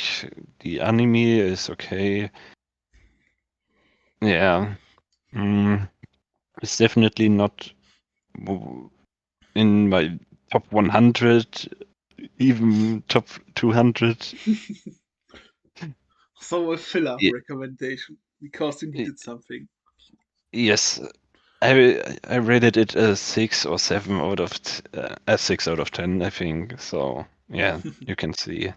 Speaker 2: The anime is okay. Yeah. Mm, it's definitely not in my top 100 even top 200.
Speaker 1: So a filler
Speaker 2: Ye-
Speaker 1: recommendation because you
Speaker 2: y-
Speaker 1: needed something.
Speaker 2: Yes, I rated it a 6 or 7 out of a 6 out of 10, I think. So yeah, you can see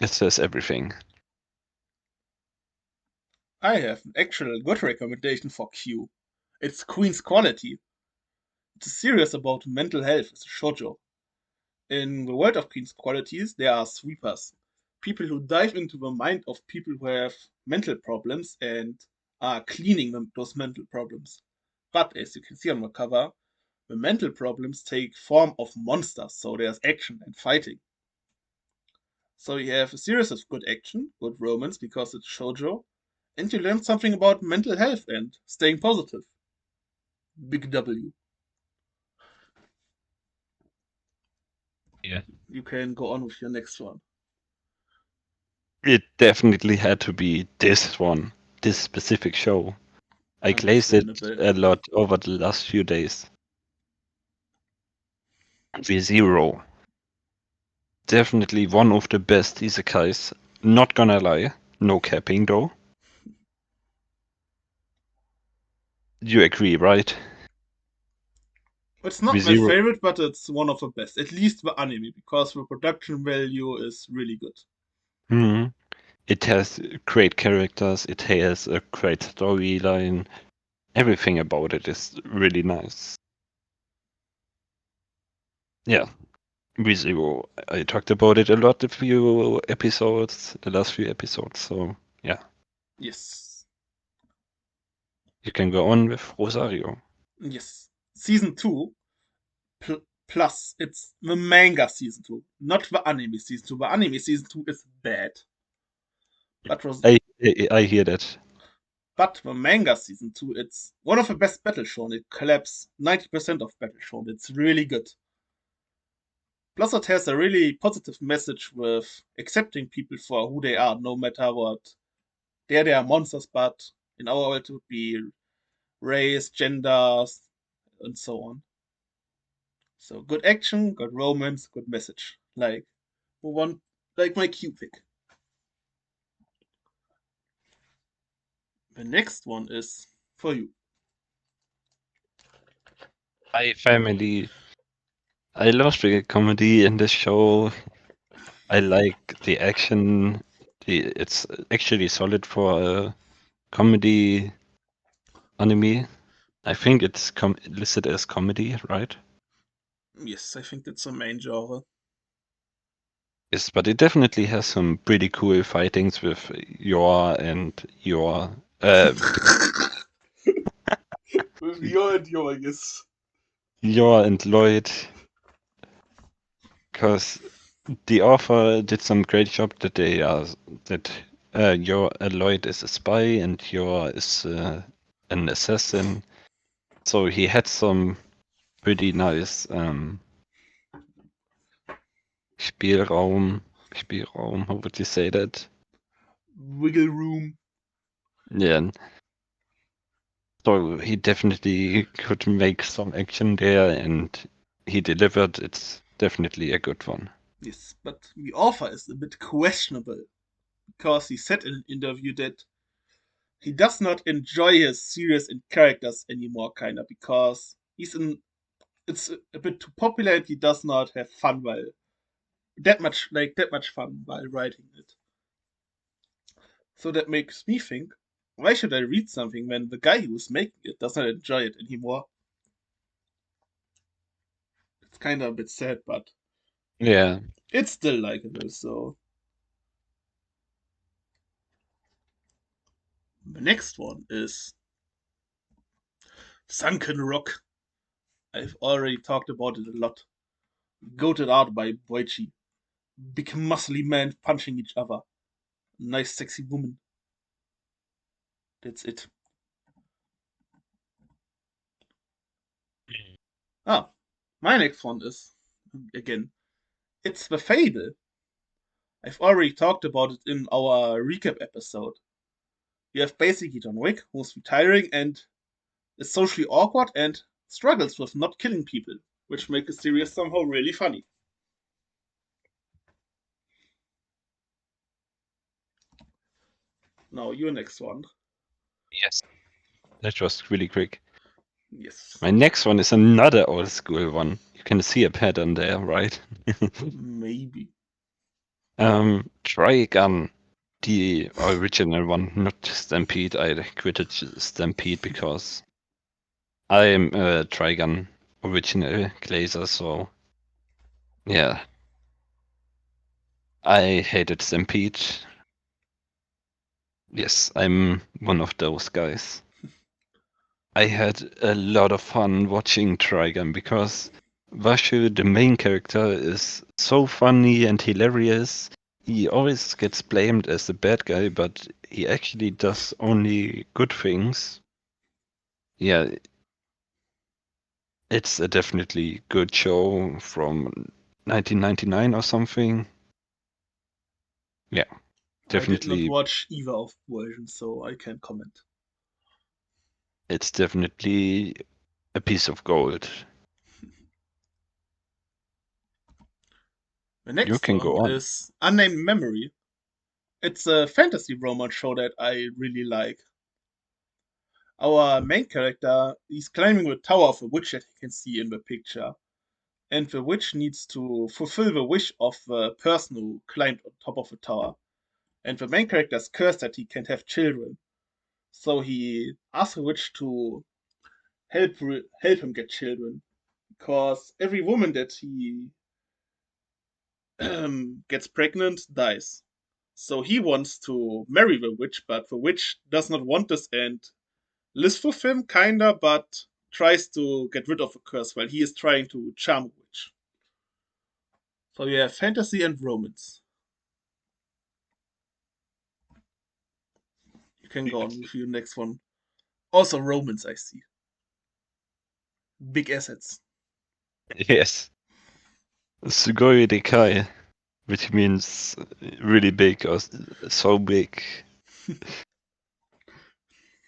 Speaker 2: it says everything.
Speaker 1: I have an actual good recommendation for Q. It's Queen's Quality. It's a series about mental health. It's a shoujo. In the world of Queen's Qualities, there are sweepers, people who dive into the mind of people who have mental problems and are cleaning those mental problems. But as you can see on the cover, the mental problems take form of monsters, so there's action and fighting. So you have a series of good action, good romance because it's shoujo, and you learn something about mental health and staying positive. Big W.
Speaker 2: Yeah.
Speaker 1: You can go on with your next one.
Speaker 2: It definitely had to be this one, this specific show. I glazed it
Speaker 1: Understandable.
Speaker 2: a lot over the last few days. V0. Definitely one of the best isekais. Not gonna lie. No capping though. You agree, right?
Speaker 1: It's not my
Speaker 2: V0.
Speaker 1: favorite, but it's one of the best. At least the anime, because the production value is really good.
Speaker 2: Hmm. It has great characters. It has a great storyline. Everything about it is really nice. Yeah, V0. I talked about it a lot the few episodes, the last few episodes. So yeah,
Speaker 1: Yes.
Speaker 2: you can go on with Rosario.
Speaker 1: Yes. Season 2, plus, it's the manga season 2, not the anime season 2. The anime season 2 is bad. But was
Speaker 2: I hear that.
Speaker 1: but the manga season 2, it's one of the best battle shown. It collabs 90% of battle shown. It's really good. Plus, it has a really positive message with accepting people for who they are, no matter what. There, they are monsters, but in our world, it would be race, genders, and so on. So, good action, good romance, good message. Like, one, like my Q pick. The next one is for you.
Speaker 2: Hi, family. I love the comedy in this show. I like the action. It's actually solid for a comedy anime. I think it's listed as comedy, right?
Speaker 1: Yes, I think that's the main genre.
Speaker 2: Yes, but it definitely has some pretty cool fightings with
Speaker 1: With your and your, yes.
Speaker 2: Yor and Lloyd, because the author did some great job that they are that Yor Lloyd is a spy and Yor is an assassin. So he had some pretty nice Spielraum, how would you say that?
Speaker 1: Wiggle room.
Speaker 2: Yeah, so he definitely could make some action there and he delivered. It's definitely a good one.
Speaker 1: Yes, but the author is a bit questionable because he said in an interview that he does not enjoy his series and characters anymore, kinda, because it's a bit too popular and he does not have fun while that much fun while writing it. So that makes me think, why should I read something when the guy who's making it does not enjoy it anymore? It's kind of a bit sad, but
Speaker 2: Yeah.
Speaker 1: it's still likable. So the next one is Sunken Rock. I've already talked about it a lot. Goated out by Boichi. Big muscly men punching each other. Nice sexy woman. That's it. Ah, my next one is, again, it's the Fable. I've already talked about it in our recap episode. You have basically John Wick, who's retiring and is socially awkward and struggles with not killing people, which makes the series somehow really funny. Now your next one.
Speaker 2: Yes. That was really quick.
Speaker 1: Yes.
Speaker 2: My next one is another old school one. You can see a pattern there, right?
Speaker 1: Maybe.
Speaker 2: Trigun, the original one, not Stampede. I quitted Stampede because I'm a Trigun original glazer, so yeah. I hated Stampede. Yes, I'm one of those guys. I had a lot of fun watching Trigun because Vashu, the main character, is so funny and hilarious. He always gets blamed as the bad guy, but he actually does only good things. Yeah, it's a definitely good show from 1999 or something. Yeah,
Speaker 1: I did not
Speaker 2: definitely,
Speaker 1: watch either of versions, so I can't comment.
Speaker 2: it's definitely a piece of gold.
Speaker 1: The
Speaker 2: You
Speaker 1: next
Speaker 2: can
Speaker 1: one
Speaker 2: go on.
Speaker 1: is Unnamed Memory. It's a fantasy romance show that I really like. Our main character is climbing the tower of a witch that he can see in the picture, and the witch needs to fulfill the wish of the person who climbed on top of the tower. And the main character is cursed that he can't have children, so he asks the witch to help him get children, because every woman that he gets pregnant dies. So he wants to marry the witch, but the witch does not want this and lives with him, kinda, but tries to get rid of the curse while he is trying to charm the witch. So you have fantasy and romance. You can go on with your next one. Also romance, I see. Big assets.
Speaker 2: Yes. Sugoi Dekai, which means really big or so big,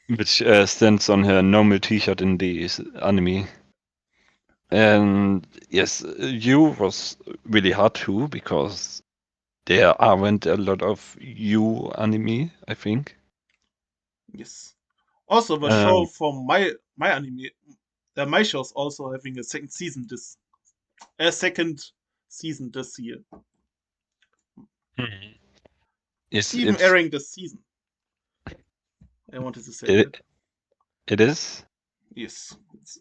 Speaker 2: which stands on her normal t-shirt in the anime. And yes, you was really hard too because there aren't a lot of you anime, I think.
Speaker 1: Yes. Also, the show
Speaker 2: Um,
Speaker 1: from my anime, my show's also having a second season this year.
Speaker 2: Mhm.
Speaker 1: It's
Speaker 2: Yes,
Speaker 1: even airing this season. I wanted to say that.
Speaker 2: it it is.
Speaker 1: Yes. It's,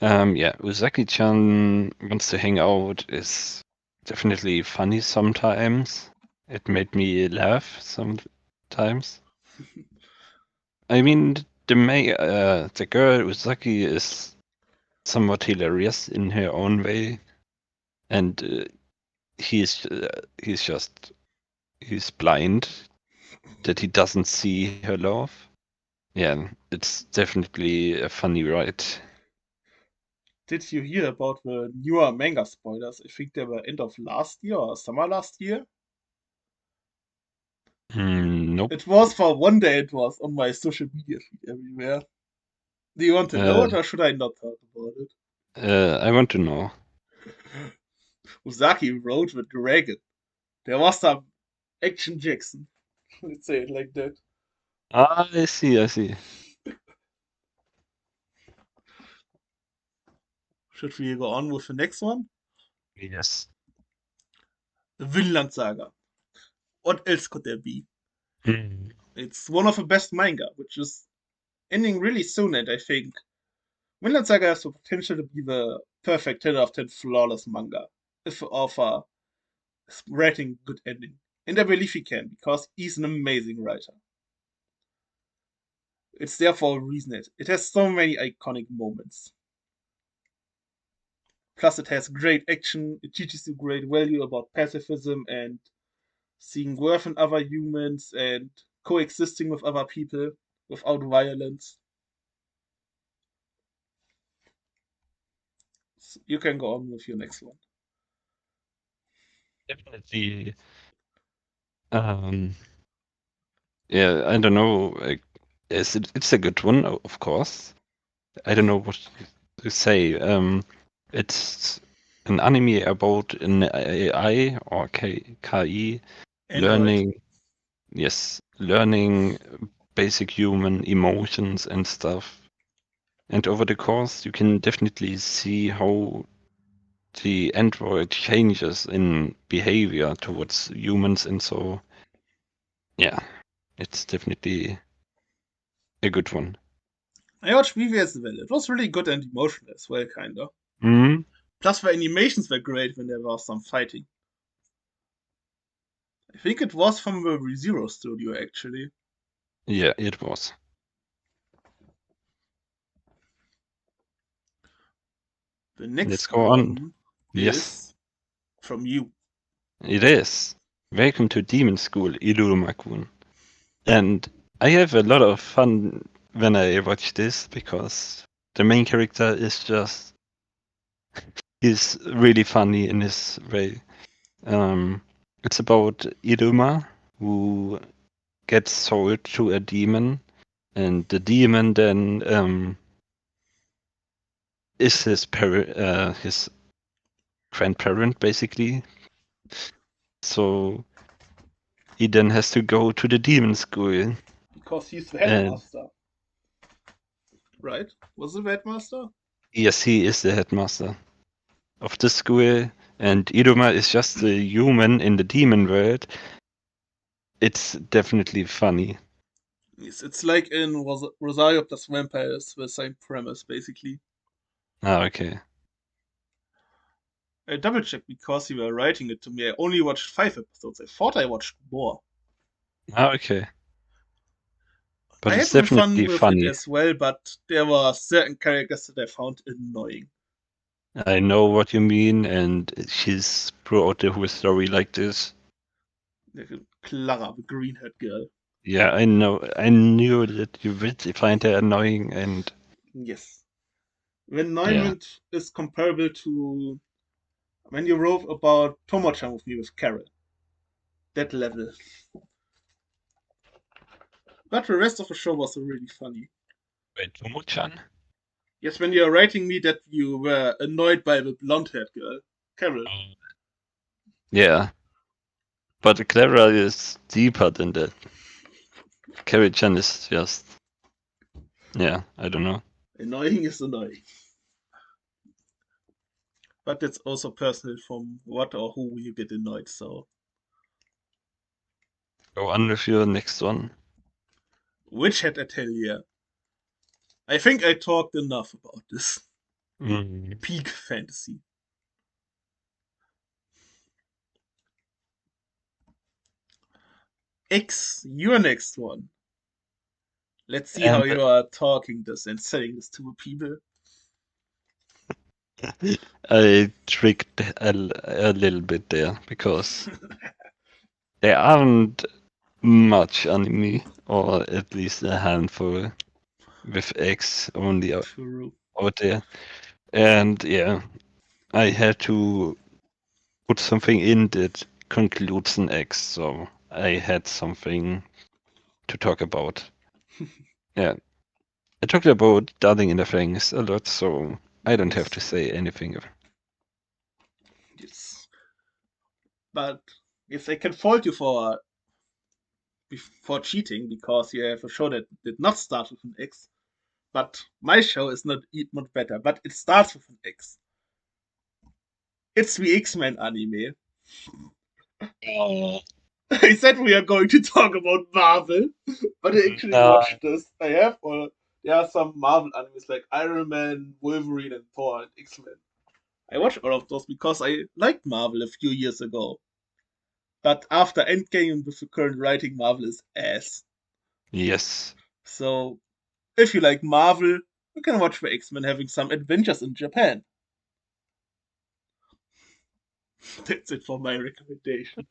Speaker 2: Yeah, Uzaki-chan wants to hang out is definitely funny sometimes. It made me laugh sometimes. I mean, the girl Uzaki is somewhat hilarious in her own way, and he's blind that he doesn't see her love. Yeah, it's definitely a funny ride.
Speaker 1: did you hear about the newer manga spoilers? I think they were end of last year or summer last year.
Speaker 2: Nope.
Speaker 1: It was for one day. It was on my social media feed everywhere. Do you want to know
Speaker 2: Uh,
Speaker 1: it, or should I not talk about it?
Speaker 2: I want to know.
Speaker 1: Uzaki rode the dragon. There was some action Jackson. Let's say it like that.
Speaker 2: Ah, I see.
Speaker 1: Should we go on with the next one?
Speaker 2: Yes.
Speaker 1: The Vinland Saga. What else could there be?
Speaker 2: Hmm.
Speaker 1: It's one of the best manga, which is ending really soon, and I think Vinland Saga has the potential to be the perfect 10 out of 10 flawless manga. If of a writing good ending. And I believe he can, because he's an amazing writer. It's there for a reason. It has so many iconic moments. Plus, it has great action. It teaches you great value about pacifism and seeing worth in other humans and coexisting with other people without violence. So you can go on with your next one.
Speaker 2: Definitely. Um, yeah, I don't know. It's a good one, of course. I don't know what to say. It's an anime about an AI or KI
Speaker 1: Android.
Speaker 2: learning. Yes, learning basic human emotions and stuff. And over the course, you can definitely see how the android changes in behavior towards humans, and so yeah, it's definitely a good one.
Speaker 1: I watched Vivi as well. It was really good and emotional as well, kinda.
Speaker 2: Hmm.
Speaker 1: Plus, the animations were great when there was some fighting. I think it was from the ReZero studio, actually.
Speaker 2: Yeah, it was.
Speaker 1: The
Speaker 2: Let's
Speaker 1: next
Speaker 2: go on.
Speaker 1: one
Speaker 2: Yes,
Speaker 1: is from you.
Speaker 2: it is. Welcome to Demon School, Ilumakun. And I have a lot of fun when I watch this because the main character is just he's really funny in his way. Um, it's about Iruma who gets sold to a demon, and the demon then is his grandparent basically. So he then has to go to the demon school,
Speaker 1: Because he's the
Speaker 2: and
Speaker 1: headmaster, right? Was the headmaster?
Speaker 2: yes, he is the headmaster of the school, and Iruma is just a human in the demon world. It's definitely funny.
Speaker 1: Yes, it's like in Rosario plus Vampires, the same premise, basically.
Speaker 2: Ah, okay.
Speaker 1: I double checked because you were writing it to me. I only watched 5 episodes. I thought I watched more.
Speaker 2: Ah, okay.
Speaker 1: I
Speaker 2: But
Speaker 1: had
Speaker 2: it's
Speaker 1: some fun
Speaker 2: definitely
Speaker 1: with it
Speaker 2: funny.
Speaker 1: as well, but there were certain characters that I found annoying.
Speaker 2: I know what you mean, and she's throughout the whole story like this.
Speaker 1: Like Clara, the green haired girl.
Speaker 2: Yeah, I know. I knew that you would find her annoying, and
Speaker 1: Yes. The
Speaker 2: yeah.
Speaker 1: annoyment is comparable to when you wrote about Tomo-chan with me with Carol. That level. But the rest of the show was really funny.
Speaker 2: Wait, Tomo-chan?
Speaker 1: Yes, when you were writing me that you were annoyed by the blonde haired girl, Carol.
Speaker 2: Oh. Yeah, but Clara is deeper than that. Carrie-chan is just, yeah, I don't know.
Speaker 1: Annoying is annoying. But it's also personal from what or who you get annoyed, so.
Speaker 2: Go on with your next one.
Speaker 1: Witch Hat Atelier. I think I talked enough about this.
Speaker 2: Mm.
Speaker 1: Peak fantasy. X, your next one. Let's see how
Speaker 2: And
Speaker 1: you are talking this and selling this to people.
Speaker 2: I tricked a little bit there because there aren't much anime, or at least a handful with X only
Speaker 1: True.
Speaker 2: out there. And yeah, I had to put something in that concludes an X, so I had something to talk about. Yeah, I talked about Darling in the Franxx a lot, so I don't have
Speaker 1: Yes.
Speaker 2: to say anything.
Speaker 1: Yes. But if I can fault you for cheating because you have a show that did not start with an X, but my show is not better, but it starts with an X. It's the X-Men anime.
Speaker 2: Oh.
Speaker 1: I said we are going to talk about Marvel, but I actually
Speaker 2: No.
Speaker 1: watched this. There are some Marvel animes like Iron Man, Wolverine, and Thor and X-Men. I watched all of those because I liked Marvel a few years ago. But after Endgame with the current writing, Marvel is ass.
Speaker 2: Yes.
Speaker 1: So if you like Marvel, you can watch the X-Men having some adventures in Japan. That's it for my recommendation.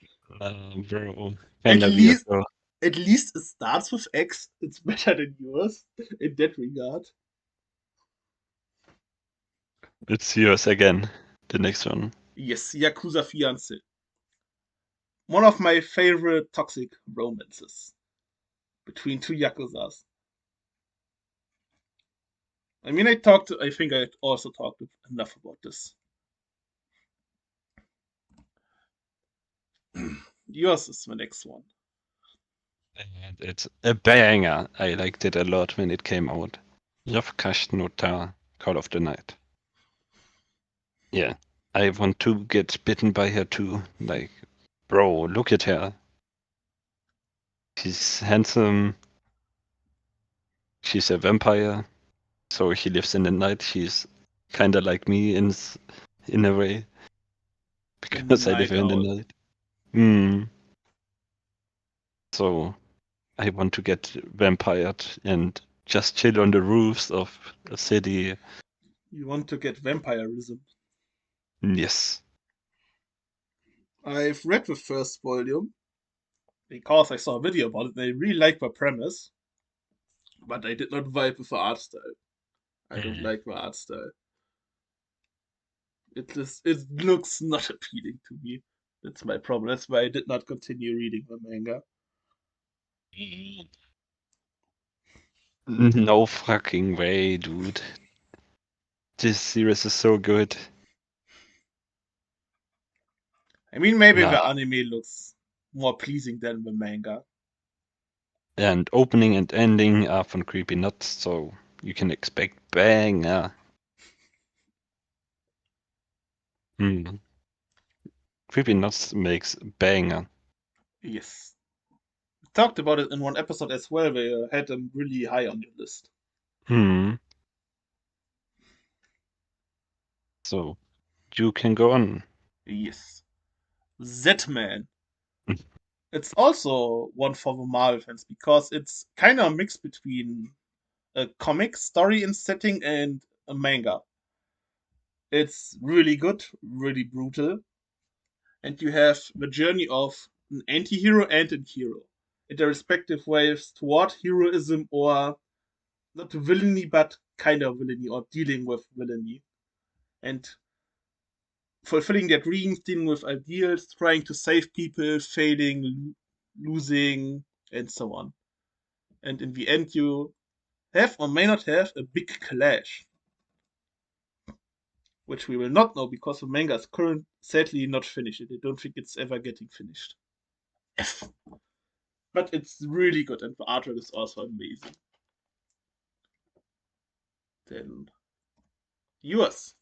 Speaker 2: Bro.
Speaker 1: At
Speaker 2: Kinda weird
Speaker 1: least
Speaker 2: though.
Speaker 1: at least it starts with X. It's better than yours in that regard.
Speaker 2: It's yours again. The next one.
Speaker 1: Yes, Yakuza Fiance. One of my favorite toxic romances between two Yakuzas. I think I also talked enough about this. Yours is the next one.
Speaker 2: And it's a banger. I liked it a lot when it came out. Jovkashnota, Call of the Night. Yeah. I want to get bitten by her too. Like, bro, look at her. She's handsome. She's a vampire. So she lives in the night. She's kinda like me in a way.
Speaker 1: The
Speaker 2: Because I live
Speaker 1: night
Speaker 2: in the
Speaker 1: owl.
Speaker 2: night. Hmm. So I want to get vampired and just chill on the roofs of a city.
Speaker 1: You want to get vampirism.
Speaker 2: Yes.
Speaker 1: I've read the first volume because I saw a video about it and I really like the premise, but I did not vibe with the art style. I don't
Speaker 2: Mm.
Speaker 1: like the art style. It looks not appealing to me. That's my problem. That's why I did not continue reading the manga.
Speaker 2: No fucking way, dude. This series is so good.
Speaker 1: I mean, maybe the
Speaker 2: Nah.
Speaker 1: anime looks more pleasing than the manga.
Speaker 2: And opening and ending are from Creepy Nuts, so you can expect banger. Hmm. Creepy Nuts makes banger.
Speaker 1: Yes. We talked about it in one episode as well. We had them really high on your list.
Speaker 2: Hmm. So you can go on.
Speaker 1: Yes. Z-Man. It's also one for the Marvel fans because it's kind of a mix between a comic story and setting and a manga. It's really good, really brutal, and you have the journey of an anti-hero and a hero in their respective ways toward heroism or not villainy, but kind of villainy or dealing with villainy and fulfilling their dreams, dealing with ideals, trying to save people, failing, losing, and so on. And in the end, you have or may not have a big clash, which we will not know because the manga is currently sadly not finished. I don't think it's ever getting finished. But it's really good, and the artwork is also amazing. Then yours.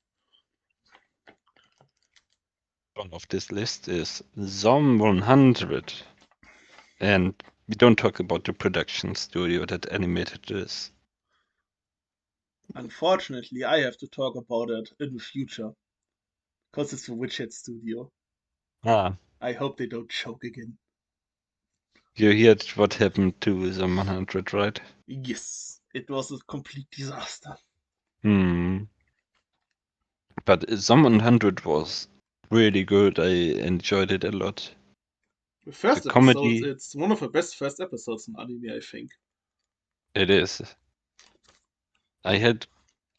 Speaker 2: One of this list is Zom 100. And we don't talk about the production studio that animated this.
Speaker 1: Unfortunately, I have to talk about it in the future because it's the Witchhead Studio.
Speaker 2: Ah.
Speaker 1: I hope they don't choke again.
Speaker 2: You heard what happened to Zom 100, right?
Speaker 1: Yes, it was a complete disaster.
Speaker 2: Hmm. But Zom 100 was really good. I enjoyed it a lot.
Speaker 1: The
Speaker 2: The
Speaker 1: first episode,
Speaker 2: comedy,
Speaker 1: it's one of the best first episodes in anime, I think.
Speaker 2: it is. I had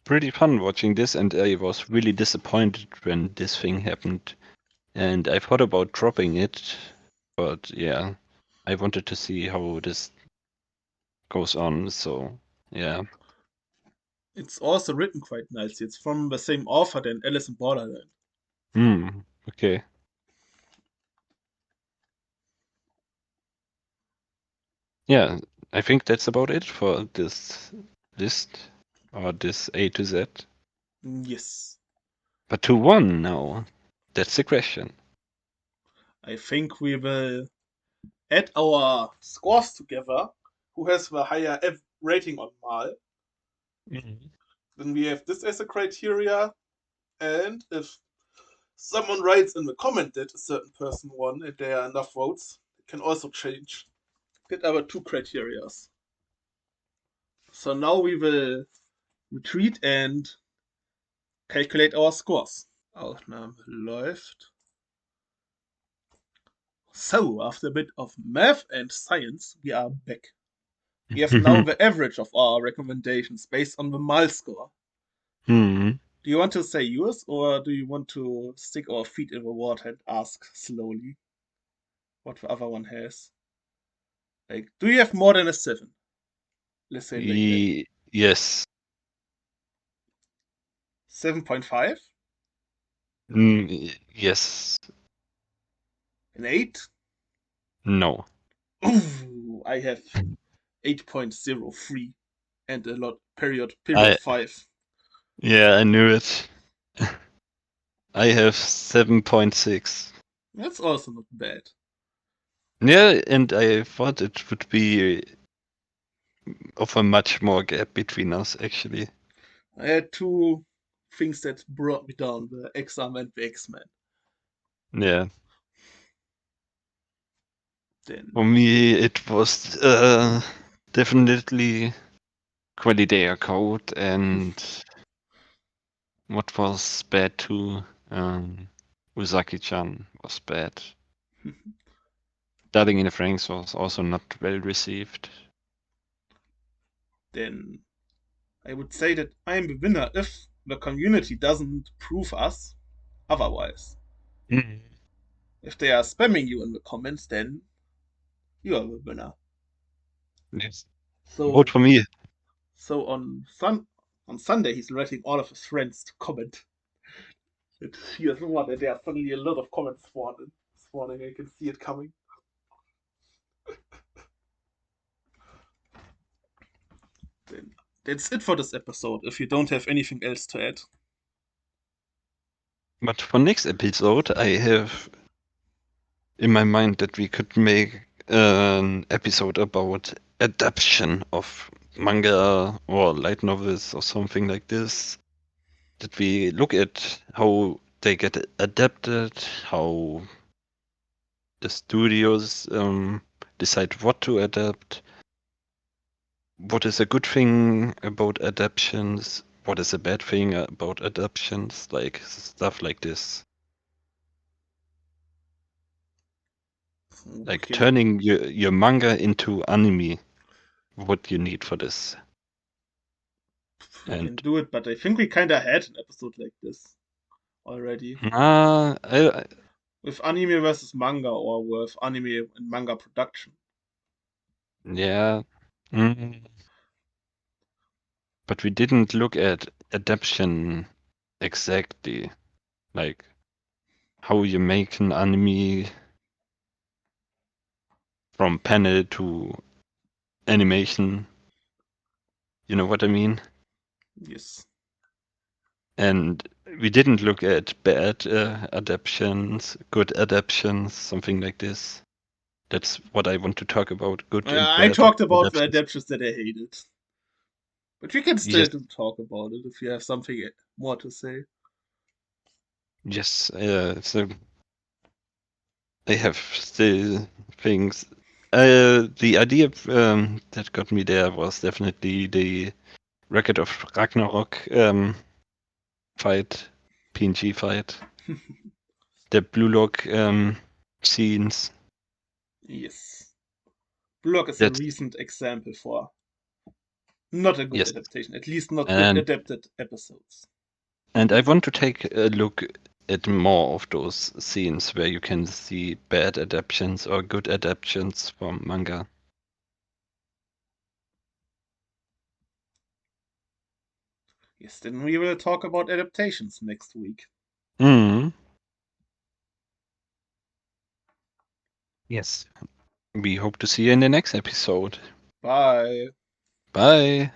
Speaker 2: pretty fun watching this, and I was really disappointed when this thing happened. And I thought about dropping it, but yeah, I wanted to see how this goes on, so yeah.
Speaker 1: It's also written quite nicely. It's from the same author than Alice in Borderland.
Speaker 2: Hmm, okay. Yeah, I think that's about it for this list, or this A to Z.
Speaker 1: Yes,
Speaker 2: But to one now, that's the question.
Speaker 1: I think we will add our scores together. Who has the higher rating on Mal?
Speaker 2: Mhm.
Speaker 1: Then we have this as a criteria. And if someone writes in the comment that a certain person won and there are enough votes, it can also change. Get our two criterias. So now we will retreat and calculate our scores. Aufnahme läuft. So, after a bit of math and science, we are back. We have now the average of our recommendations based on the mile score.
Speaker 2: Hmm.
Speaker 1: Do you want to say yours, or do you want to stick our feet in the water and ask slowly what the other one has? Like, do you have more than a 7? Let's say it like that.
Speaker 2: Yes.
Speaker 1: 7.5?
Speaker 2: Yes.
Speaker 1: An 8?
Speaker 2: No.
Speaker 1: Ooh, I have 8.03 and a lot period
Speaker 2: I
Speaker 1: 5.
Speaker 2: yeah, I knew it. I have 7.6.
Speaker 1: That's also not bad.
Speaker 2: Yeah, and I thought it would be of a much more gap between us, actually.
Speaker 1: I had two things that brought me down: the exam and the X-Men.
Speaker 2: Yeah. For
Speaker 1: Then
Speaker 2: me, it was definitely Quality Code, and what was bad too, Uzaki-chan was bad. Darling in the Franxx was also not well received.
Speaker 1: then I would say that I am the winner if the community doesn't prove us otherwise.
Speaker 2: Mm.
Speaker 1: If they are spamming you in the comments, then you are the winner.
Speaker 2: Yes. Vote
Speaker 1: So
Speaker 2: for me.
Speaker 1: so on Sunday he's letting all of his friends to comment. It here's one and there are suddenly a lot of comments spawning. Spawning, I can see it coming. Then that's it for this episode. If you don't have anything else to add.
Speaker 2: But for next episode, I have in my mind that we could make an episode about adaptation of manga or light novels or something like this. That we look at how they get adapted, how the studios decide what to adapt, what is a good thing about adaptations, what is a bad thing about adaptations, like stuff like this. Like
Speaker 1: Okay,
Speaker 2: turning your manga into anime, what you need for this.
Speaker 1: we can
Speaker 2: And
Speaker 1: do it, but I think we kinda had an episode like this already.
Speaker 2: I
Speaker 1: With anime versus manga or with anime and manga production.
Speaker 2: yeah, mm, but we didn't look at adaptation exactly, like how you make an anime from panel to animation. You know what I mean?
Speaker 1: Yes.
Speaker 2: And we didn't look at bad adaptations, good adaptations, something like this. That's what I want to talk about, good and
Speaker 1: I
Speaker 2: bad
Speaker 1: talked about the
Speaker 2: adaptations.
Speaker 1: adaptations that I hated. But we can still
Speaker 2: Yes,
Speaker 1: talk about it if you have something more to say.
Speaker 2: yes. So I have still things. The idea that got me there was definitely the Record of Ragnarok fight, PNG fight, the Blue Lock scenes.
Speaker 1: Yes. Block is a
Speaker 2: That's
Speaker 1: recent example for not a good
Speaker 2: yes,
Speaker 1: adaptation, at least not good
Speaker 2: and
Speaker 1: adapted episodes.
Speaker 2: I want to take a look at more of those scenes where you can see bad adaptations or good adaptations from manga.
Speaker 1: Yes, then we will talk about adaptations next week.
Speaker 2: Hmm. Yes. We hope to see you in the next episode.
Speaker 1: Bye.
Speaker 2: Bye.